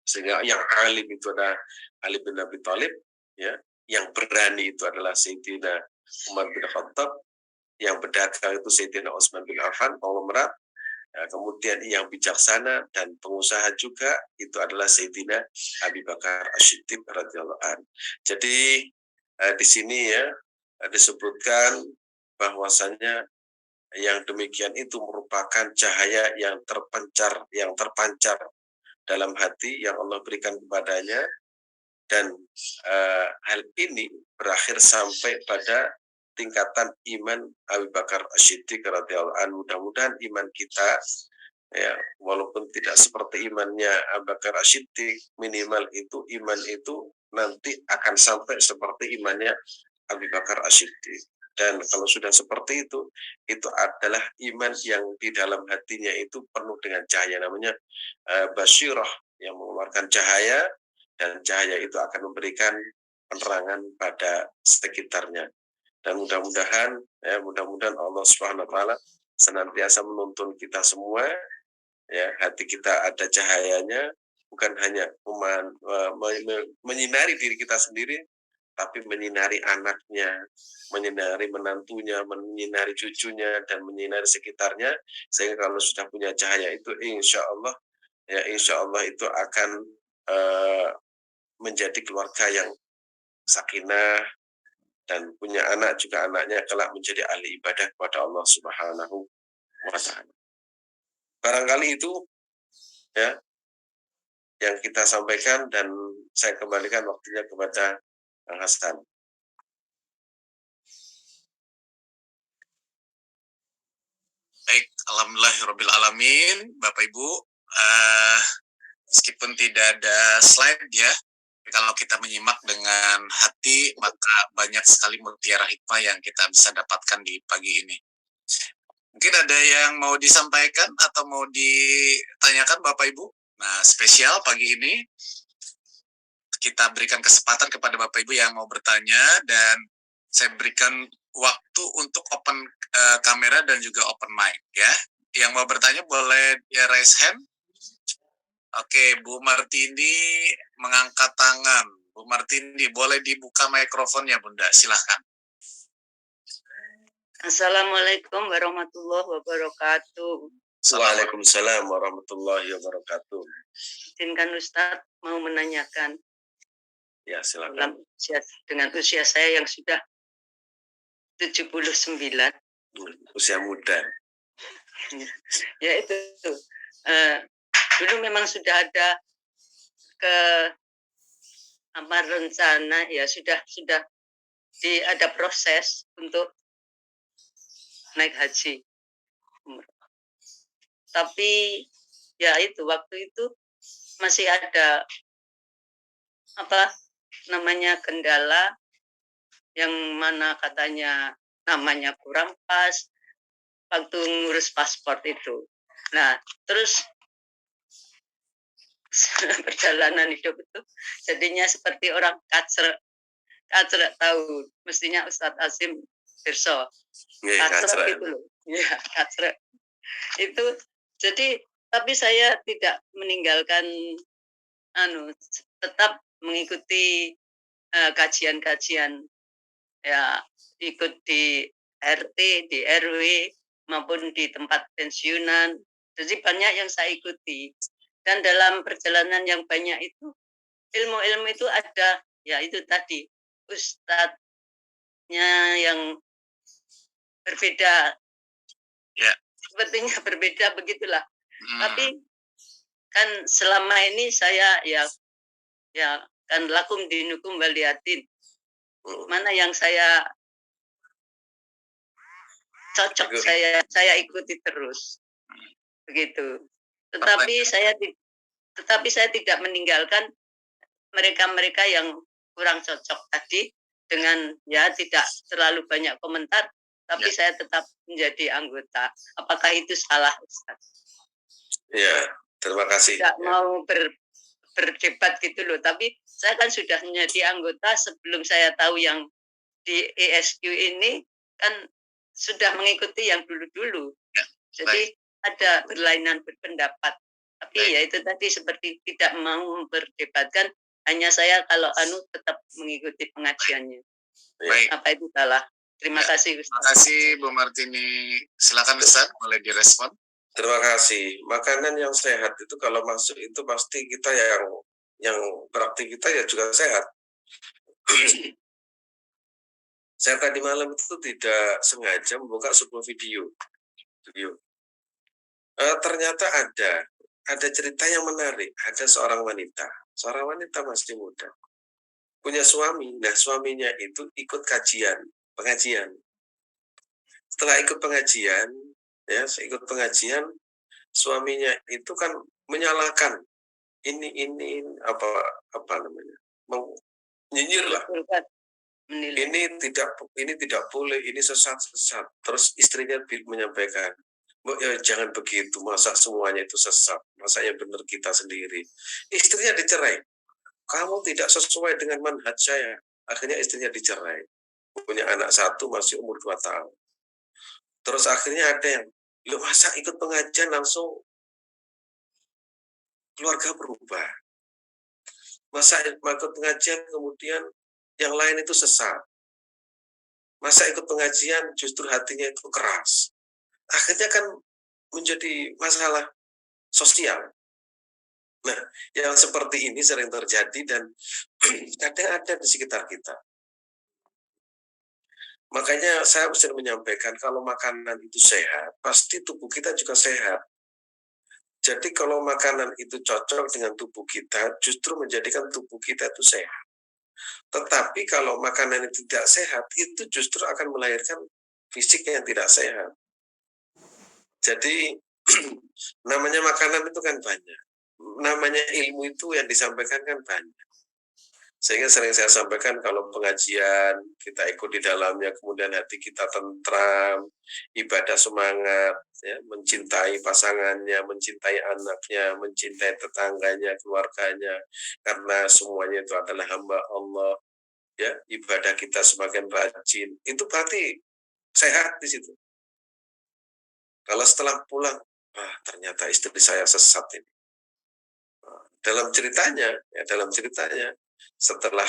Sehingga yang alim itu adalah Ali bin Abi Thalib, ya. Yang berani itu adalah Sayyidina Umar bin Khattab, yang berdagang itu Sayyidina Utsman bin Affan, pengumrah. Ya, kemudian yang bijaksana dan pengusaha juga itu adalah Sayyidina Abi Bakar As-Siddiq radhiyallahu anhu. Jadi di sini ya disebutkan bahwasanya yang demikian itu merupakan cahaya yang terpancar dalam hati yang Allah berikan kepadanya, dan hal ini berakhir sampai pada tingkatan iman Abu Bakar As-Siddiq radhiyallahu anhu. Mudah-mudahan iman kita ya walaupun tidak seperti imannya Abu Bakar As-Siddiq, minimal itu iman itu nanti akan sampai seperti imannya Abu Bakar As-Siddiq. Dan kalau sudah seperti itu adalah iman yang di dalam hatinya itu penuh dengan cahaya, namanya basyirah, yang mengeluarkan cahaya, dan cahaya itu akan memberikan penerangan pada sekitarnya. Dan mudah-mudahan Allah Subhanahu Wa Taala senantiasa menuntun kita semua, ya, hati kita ada cahayanya, bukan hanya menyinari diri kita sendiri, tapi menyinari anaknya, menyinari menantunya, menyinari cucunya, dan menyinari sekitarnya, sehingga kalau sudah punya cahaya itu, insya Allah itu akan menjadi keluarga yang sakinah, dan punya anak juga anaknya kelak menjadi ahli ibadah kepada Allah Subhanahu wa Ta'ala. Barangkali itu ya yang kita sampaikan, dan saya kembalikan waktunya kepada Kang Hasan. Baik, alhamdulillahirabbil alamin, Bapak Ibu. Meskipun tidak ada slide ya, kalau kita menyimak dengan hati, maka banyak sekali mutiara hikmah yang kita bisa dapatkan di pagi ini. Mungkin ada yang mau disampaikan atau mau ditanyakan Bapak Ibu? Nah, spesial pagi ini kita berikan kesempatan kepada Bapak Ibu yang mau bertanya, dan saya berikan waktu untuk open kamera dan juga open mic ya. Yang mau bertanya boleh ya raise hand. Oke, Bu Martini mengangkat tangan. Bu Martini, boleh dibuka mikrofonnya, Bunda. Silahkan. Assalamualaikum warahmatullahi wabarakatuh. Waalaikumsalam warahmatullahi wabarakatuh. Izinkan Ustadz mau menanyakan. Ya, silakan. Dengan usia saya yang sudah 79. Usia muda. Ya itu. Dulu memang sudah ada rencana, ya sudah ada proses untuk naik haji. Tapi ya itu waktu itu masih ada kendala yang mana katanya namanya kurang pas waktu ngurus paspor itu. Nah, terus perjalanan hidup itu jadinya seperti orang kacrek tahu, mestinya Ustadz Azim Pirso. Kacrek itu loh. Ya, kacrek. Itu jadi, tapi saya tidak meninggalkan tetap mengikuti kajian-kajian, ya, ikut di RT, di RW maupun di tempat pensiunan. Jadi banyak yang saya ikuti, dan dalam perjalanan yang banyak itu ilmu-ilmu itu ada, ya itu tadi ustadznya yang berbeda, ya, sepertinya berbeda begitulah. Tapi kan selama ini saya ya kan lakum dinukum waliyatin, mana yang saya cocok saya ikuti terus begitu. Tetapi saya tidak meninggalkan mereka yang kurang cocok tadi, dengan ya tidak terlalu banyak komentar, tapi ya, saya tetap menjadi anggota. Apakah itu salah, Ustaz? Ya, terima kasih. Tidak mau berdebat gitu loh. Tapi saya kan sudah menjadi anggota sebelum saya tahu yang di ESQ ini kan sudah mengikuti yang dulu-dulu. Ya, Jadi ada berlainan berpendapat. Tapi ya itu tadi seperti tidak mau memperdebatkan, hanya saya kalau tetap mengikuti pengajiannya. Baik. Apa itu salah? Terima Ya, kasih Terima Ustaz. kasih Bu Martini. Silakan Ustaz, boleh direspon. Terima kasih. Makanan yang sehat itu kalau masuk itu pasti kita yang beraktivitas ya juga sehat. Saya tadi malam itu tidak sengaja membuka sebuah video. Ternyata ada cerita yang menarik. Ada seorang wanita masih muda, punya suami. Nah, suaminya itu ikut pengajian. Setelah ikut pengajian, suaminya itu kan menyalahkan ini apa namanya, nyinyir lah. Ini tidak boleh, ini sesat. Terus istrinya menyampaikan, "Bu, ya jangan begitu, masa semuanya itu sesat, masa yang benar kita sendiri." Istrinya dicerai, "Kamu tidak sesuai dengan manhaj saya." Akhirnya istrinya dicerai, punya anak satu masih umur 2 tahun. Terus akhirnya ada yang, "Lu masa ikut pengajian langsung keluarga berubah? Masa ikut pengajian kemudian yang lain itu sesat? Masa ikut pengajian justru hatinya itu keras?" Akhirnya kan menjadi masalah sosial. Nah, yang seperti ini sering terjadi dan kadang ada di sekitar kita. Makanya saya sering menyampaikan kalau makanan itu sehat, pasti tubuh kita juga sehat. Jadi kalau makanan itu cocok dengan tubuh kita, justru menjadikan tubuh kita itu sehat. Tetapi kalau makanan itu tidak sehat, itu justru akan melahirkan fisik yang tidak sehat. Jadi namanya makanan itu kan banyak. Namanya ilmu itu yang disampaikan kan banyak. Sehingga sering saya sampaikan kalau pengajian kita ikut di dalamnya, kemudian hati kita tentram, ibadah semangat, ya, mencintai pasangannya, mencintai anaknya, mencintai tetangganya, keluarganya, karena semuanya itu adalah hamba Allah. Ya, ibadah kita semakin rajin, itu berarti sehat di situ. Kalau setelah pulang, ternyata istri saya sesat ini. Dalam ceritanya, setelah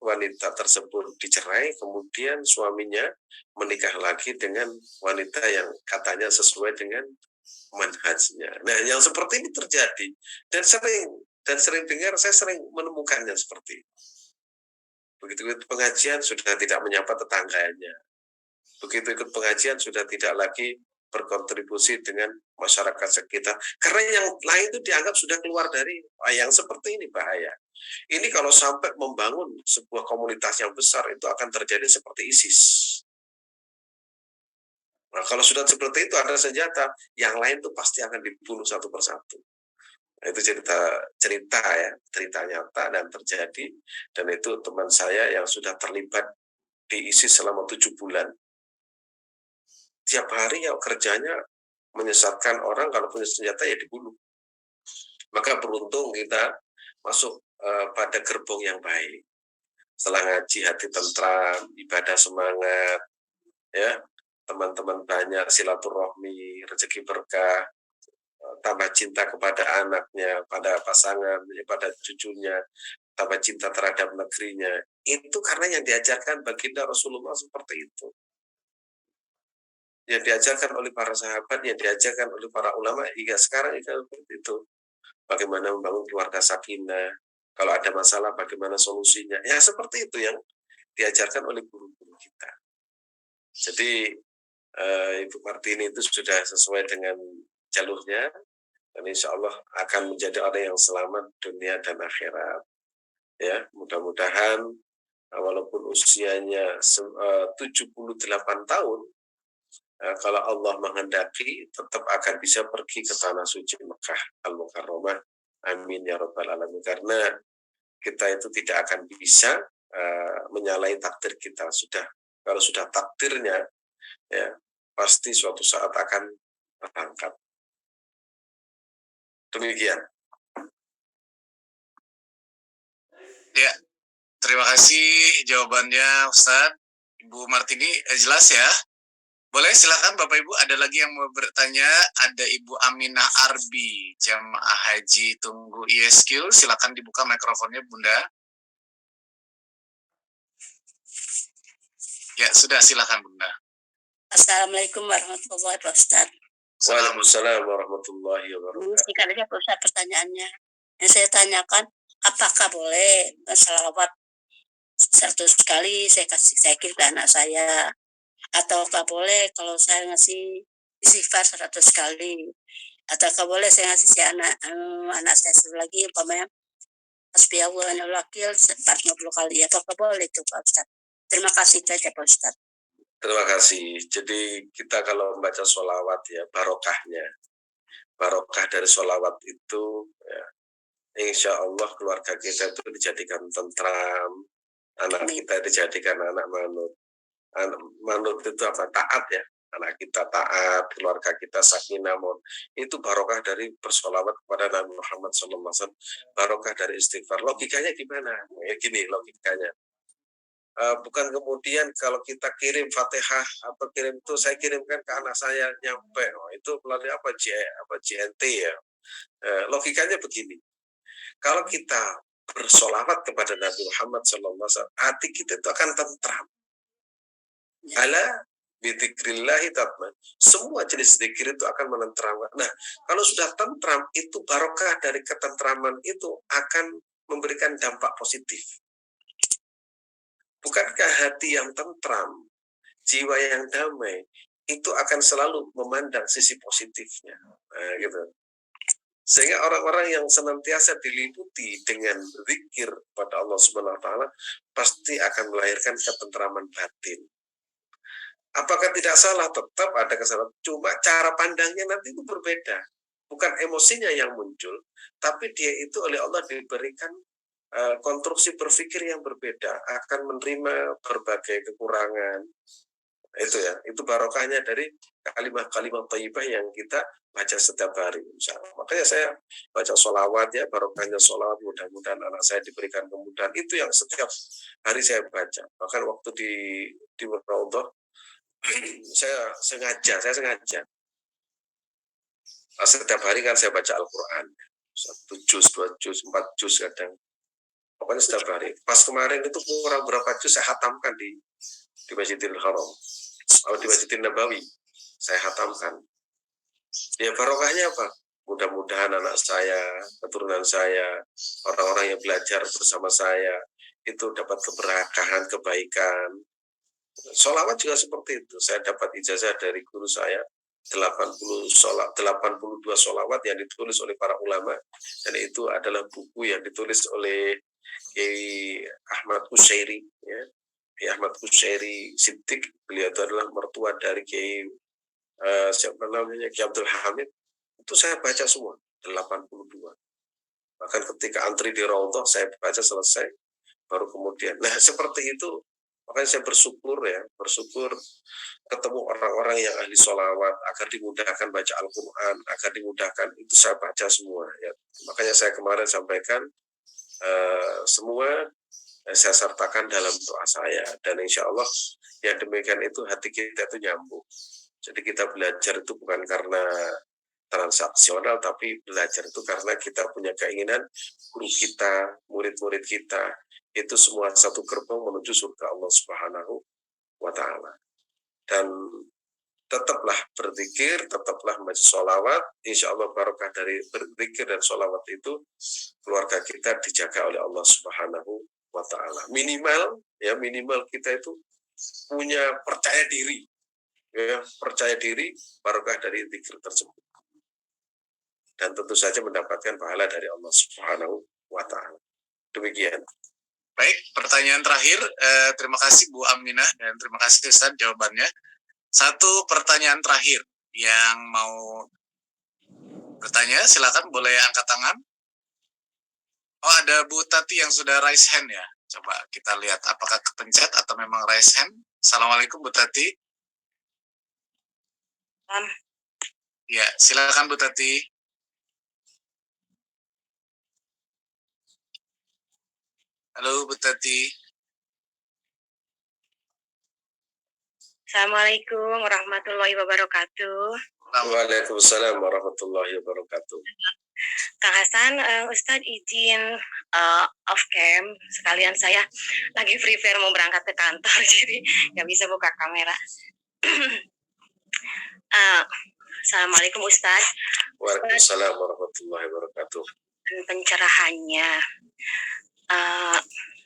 wanita tersebut dicerai, kemudian suaminya menikah lagi dengan wanita yang katanya sesuai dengan manhajnya. Nah, yang seperti ini terjadi dan sering dengar, saya sering menemukannya seperti itu. Begitu ikut pengajian sudah tidak menyapa tetangganya. Begitu ikut pengajian sudah tidak lagi berkontribusi dengan masyarakat sekitar. Karena yang lain itu dianggap sudah keluar dari yang seperti ini bahaya. Ini kalau sampai membangun sebuah komunitas yang besar itu akan terjadi seperti ISIS. Nah, kalau sudah seperti itu ada senjata, yang lain itu pasti akan dibunuh satu persatu. Nah, itu cerita nyata dan terjadi, dan itu teman saya yang sudah terlibat di ISIS selama 7 bulan. Tiap hari ya kerjanya menyesatkan orang, kalau punya senjata ya dibunuh. Maka beruntung kita masuk pada gerbong yang baik. Setelah ngaji hati tentram, ibadah semangat, ya, teman-teman banyak, silaturahmi, rezeki berkah, tambah cinta kepada anaknya, pada pasangan, pada cucunya, tambah cinta terhadap negerinya. Itu karena yang diajarkan baginda Rasulullah seperti itu. Yang diajarkan oleh para sahabat, yang diajarkan oleh para ulama hingga sekarang seperti itu. Bagaimana membangun keluarga sakinah, kalau ada masalah bagaimana solusinya. Ya seperti itu yang diajarkan oleh guru-guru kita. Jadi Ibu Martini itu sudah sesuai dengan jalurnya, dan insya Allah akan menjadi orang yang selamat dunia dan akhirat. Ya, mudah-mudahan walaupun usianya 78 tahun, kalau Allah menghendaki tetap akan bisa pergi ke tanah suci Mekah Al-Mukarramah. Amin ya rabbal alamin. Karena kita itu tidak akan bisa menyalahi takdir kita. Kalau sudah takdirnya, ya pasti suatu saat akan berangkat. Demikian. Ya, terima kasih jawabannya Ustadz. Ibu Martini jelas ya. Boleh silakan Bapak Ibu, ada lagi yang mau bertanya? Ada Ibu Aminah Arbi, jamaah haji tunggu ISQ. Silakan dibuka mikrofonnya Bunda. Ya, sudah silakan Bunda. Assalamualaikum warahmatullahi wabarakatuh. Waalaikumsalam warahmatullahi wabarakatuh. Singkat aja Pak Ustaz pertanyaannya. Yang saya tanyakan, apakah boleh selawat 100 kali saya kirim ke anak saya? Ataukah boleh kalau saya ngasih istighfar 100 kali? Ataukah boleh saya ngasih si anak saya satu lagi, umpamanya Hasbiyallahu wa ni'mal wakil 40 kali? Apakah boleh itu Pak Ustaz? Terima kasih saja Pak Ustaz. Terima kasih. Jadi kita kalau membaca sholawat ya, barokahnya. Barokah dari sholawat itu ya, insya Allah keluarga kita itu dijadikan tentram, anak kita dijadikan anak manut. Anak manut itu apa? Taat ya. Anak kita taat, keluarga kita sakinah. Itu barokah dari bersolawat kepada Nabi Muhammad SAW. Barokah dari istighfar. Logikanya gimana? Ya gini logikanya. Bukan kemudian kalau kita kirim Fatihah atau kirim itu saya kirimkan ke anak saya nyampe, itu melalui apa JNT ya. Logikanya begini, kalau kita bersolawat kepada Nabi Muhammad SAW, hati kita itu akan tentram. Ala bidzikrillahi tatma. Semua jenis zikir itu akan menenteramkan. Nah, kalau sudah tentram, itu barokah dari ketentraman itu akan memberikan dampak positif. Bukankah hati yang tentram, jiwa yang damai, itu akan selalu memandang sisi positifnya. Nah, gitu. Sehingga orang-orang yang senantiasa diliputi dengan zikir pada Allah Subhanahu wa taala pasti akan melahirkan ketentraman batin. Apakah tidak salah? Tetap ada kesalahan. Cuma cara pandangnya nanti itu berbeda. Bukan emosinya yang muncul, tapi dia itu oleh Allah diberikan konstruksi berpikir yang berbeda, akan menerima berbagai kekurangan. Itu ya, itu barokahnya dari kalimat-kalimat thayyibah yang kita baca setiap hari. Makanya saya baca sholawat ya, barokahnya sholawat, mudah-mudahan anak saya diberikan kemudahan. Itu yang setiap hari saya baca. Bahkan waktu di Raudhah, saya sengaja setiap hari kan saya baca Al-Quran 1 juz, 2 juz, 4 juz kadang, pokoknya setiap hari. Pas kemarin itu kurang berapa juz saya hatamkan di Masjidil Haram, di Masjidil Nabawi saya hatamkan. Ya barokahnya apa? Mudah-mudahan anak saya, keturunan saya, orang-orang yang belajar bersama saya itu dapat keberkahan, kebaikan. Sholawat juga seperti itu. Saya dapat ijazah dari guru saya 82 sholawat yang ditulis oleh para ulama, dan itu adalah buku yang ditulis oleh Kiai Ahmad Kusyairi ya. Kiai Ahmad Kusyairi Siddiq, beliau itu adalah mertua dari Kiai siapa namanya, Kiai Abdul Hamid. Itu saya baca semua 82. Bahkan ketika antri di Raudhah saya baca selesai baru kemudian. Nah, seperti itu. Makanya saya bersyukur ketemu orang-orang yang ahli sholawat agar dimudahkan baca Al-Quran, agar dimudahkan itu saya baca semua ya. Makanya saya kemarin sampaikan semua saya sertakan dalam doa saya, dan insya Allah ya demikian itu hati kita itu nyambung. Jadi kita belajar itu bukan karena transaksional, tapi belajar itu karena kita punya keinginan guru kita, murid-murid kita itu semua satu gerbang menuju surga Allah Subhanahu wa taala. Dan tetaplah berzikir, tetaplah membaca sholawat. Insya Allah barokah dari berzikir dan sholawat itu keluarga kita dijaga oleh Allah Subhanahu wa taala. Minimal kita itu punya percaya diri. Ya, percaya diri, barokah dari zikir tersebut. Dan tentu saja mendapatkan pahala dari Allah Subhanahu wa taala. Demikian. Baik, pertanyaan terakhir. Terima kasih Bu Aminah dan terima kasih Ustaz jawabannya. Satu pertanyaan terakhir yang mau bertanya, silakan boleh angkat tangan. Oh, ada Bu Tati yang sudah raise hand ya. Coba kita lihat apakah kepencet atau memang raise hand. Assalamualaikum Bu Tati. Ya, silakan Bu Tati. Halo Bu Tati. Assalamualaikum warahmatullahi wabarakatuh. Waalaikumsalam warahmatullahi wabarakatuh. Kang Hasan, Ustadz izin off cam, sekalian saya lagi prepare mau berangkat ke kantor, jadi nggak bisa buka kamera. Assalamualaikum Ustadz. Waalaikumsalam warahmatullahi wabarakatuh. Pencerahannya,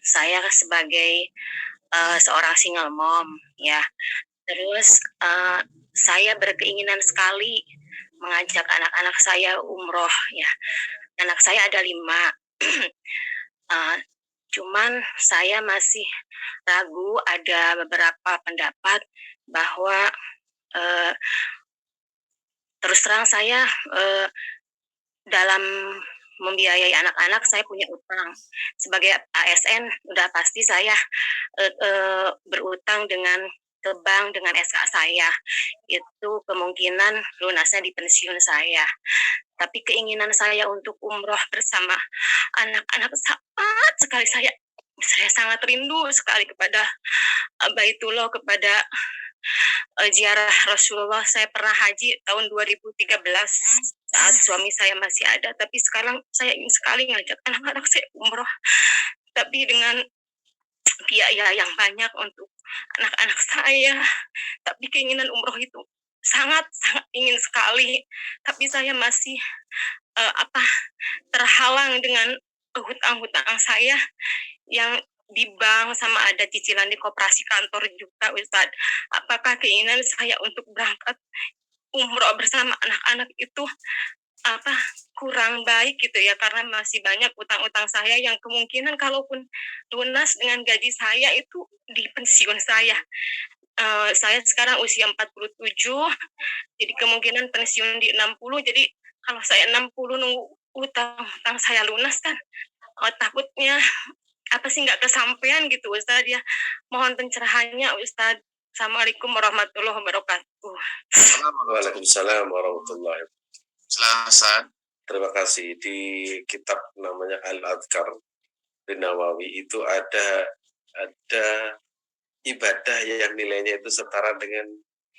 saya sebagai seorang single mom, ya. Terus saya berkeinginan sekali mengajak anak-anak saya umroh, ya. Anak saya ada 5. Cuman saya masih ragu, ada beberapa pendapat bahwa terus terang saya dalam membiayai anak-anak saya punya utang. Sebagai ASN udah pasti saya berutang dengan ke bank dengan SK saya. Itu kemungkinan lunasnya di pensiun saya. Tapi keinginan saya untuk umroh bersama anak-anak sangat sekali, saya sangat rindu sekali kepada Baitullah, kepada ziarah Rasulullah. Saya pernah haji tahun 2013 saat suami saya masih ada, tapi sekarang saya ingin sekali ngajak anak-anak saya umroh, tapi dengan biaya yang banyak untuk anak-anak saya. Tapi keinginan umroh itu sangat ingin sekali, tapi saya masih terhalang dengan hutang-hutang saya yang di bank, sama ada cicilan di koperasi kantor juga, Ustadz. Apakah keinginan saya untuk berangkat umroh bersama anak-anak itu kurang baik gitu ya, karena masih banyak utang-utang saya yang kemungkinan kalaupun lunas dengan gaji saya itu di pensiun saya. Saya sekarang usia 47, jadi kemungkinan pensiun di 60. Jadi kalau saya 60 nunggu utang saya lunas kan, takutnya nggak kesampaian gitu, Ustadz ya. Mohon pencerahannya, Ustadz. Assalamualaikum warahmatullahi wabarakatuh. Waalaikumsalam warahmatullahi wabarakatuh. Selamat. Terima kasih. Di kitab namanya Al-Adhkar bin Nawawi itu ada ibadah yang nilainya itu setara dengan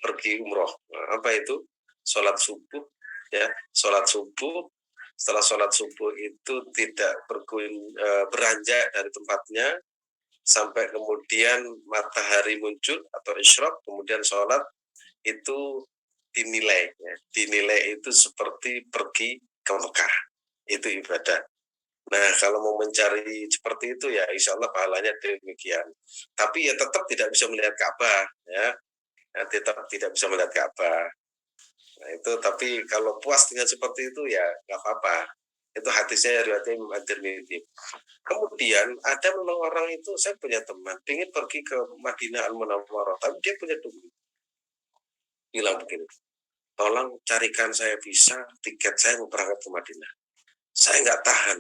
pergi umroh. Apa itu? Sholat subuh, ya. Sholat subuh. Setelah sholat subuh itu tidak beranjak dari tempatnya sampai kemudian matahari muncul atau isyraq, kemudian sholat itu dinilai, ya. Dinilai itu seperti pergi ke Mekah. Itu ibadah. Nah, kalau mau mencari seperti itu ya insya Allah pahalanya demikian. Tapi ya tetap tidak bisa melihat Ka'bah, ya. Tetap tidak bisa melihat Ka'bah. Nah, itu tapi kalau puas dengan seperti itu ya nggak apa-apa. Itu hadisnya riwayatnya Imam At-Tirmidzi. Kemudian ada memang orang itu, saya punya teman ingin pergi ke Madinah Al-Munawwarah, tapi dia punya duit. Bilang begini, tolong carikan saya visa, tiket saya mau berangkat ke Madinah. Saya nggak tahan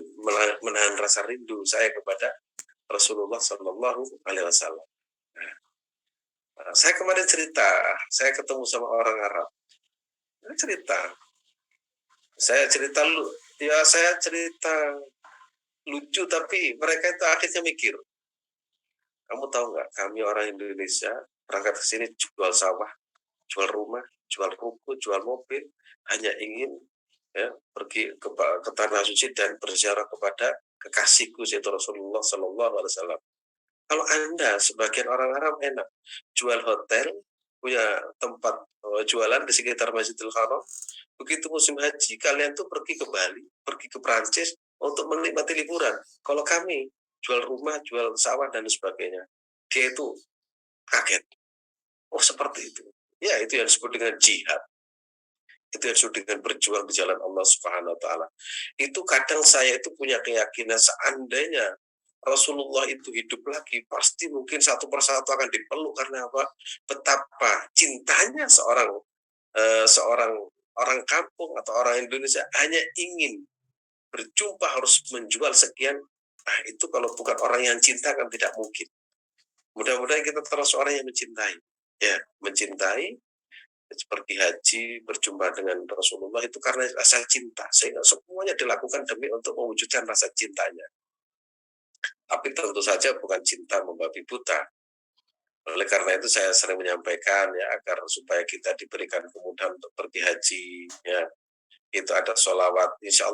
menahan rasa rindu saya kepada Rasulullah Shallallahu Alaihi Wasallam. Nah, saya kemarin cerita, saya ketemu sama orang Arab. Saya cerita lucu, tapi mereka itu akhirnya mikir. Kamu tahu nggak? Kami orang Indonesia berangkat ke sini jual sawah, jual rumah, jual ruko, jual mobil, hanya ingin pergi ke tanah suci dan berziarah kepada kekasihku yaitu Rasulullah Shallallahu Alaihi Wasallam. Kalau Anda sebagian orang Arab enak jual hotel, punya tempat jualan di sekitar Masjidil Haram. Begitu musim haji, kalian tuh pergi ke Bali, pergi ke Prancis untuk menikmati liburan. Kalau kami jual rumah, jual sawah dan sebagainya, dia itu kaget. Oh seperti itu. Ya itu yang disebut dengan jihad. Itu yang disebut dengan berjuang di jalan Allah Subhanahu Wa Taala. Itu kadang saya itu punya keyakinan seandainya Rasulullah itu hidup lagi, pasti mungkin satu persatu akan dipeluk. Karena apa? Betapa cintanya seorang orang kampung atau orang Indonesia hanya ingin berjumpa harus menjual sekian. Nah itu kalau bukan orang yang cinta kan tidak mungkin. Mudah-mudahan kita termasuk orang yang mencintai, ya, mencintai seperti haji, berjumpa dengan Rasulullah itu karena rasa cinta, sehingga semuanya dilakukan demi untuk mewujudkan rasa cintanya. Tapi tentu saja bukan cinta membabi buta. Oleh karena itu saya sering menyampaikan ya, agar supaya kita diberikan kemudahan untuk pergi haji, ya itu ada sholawat, insya Allah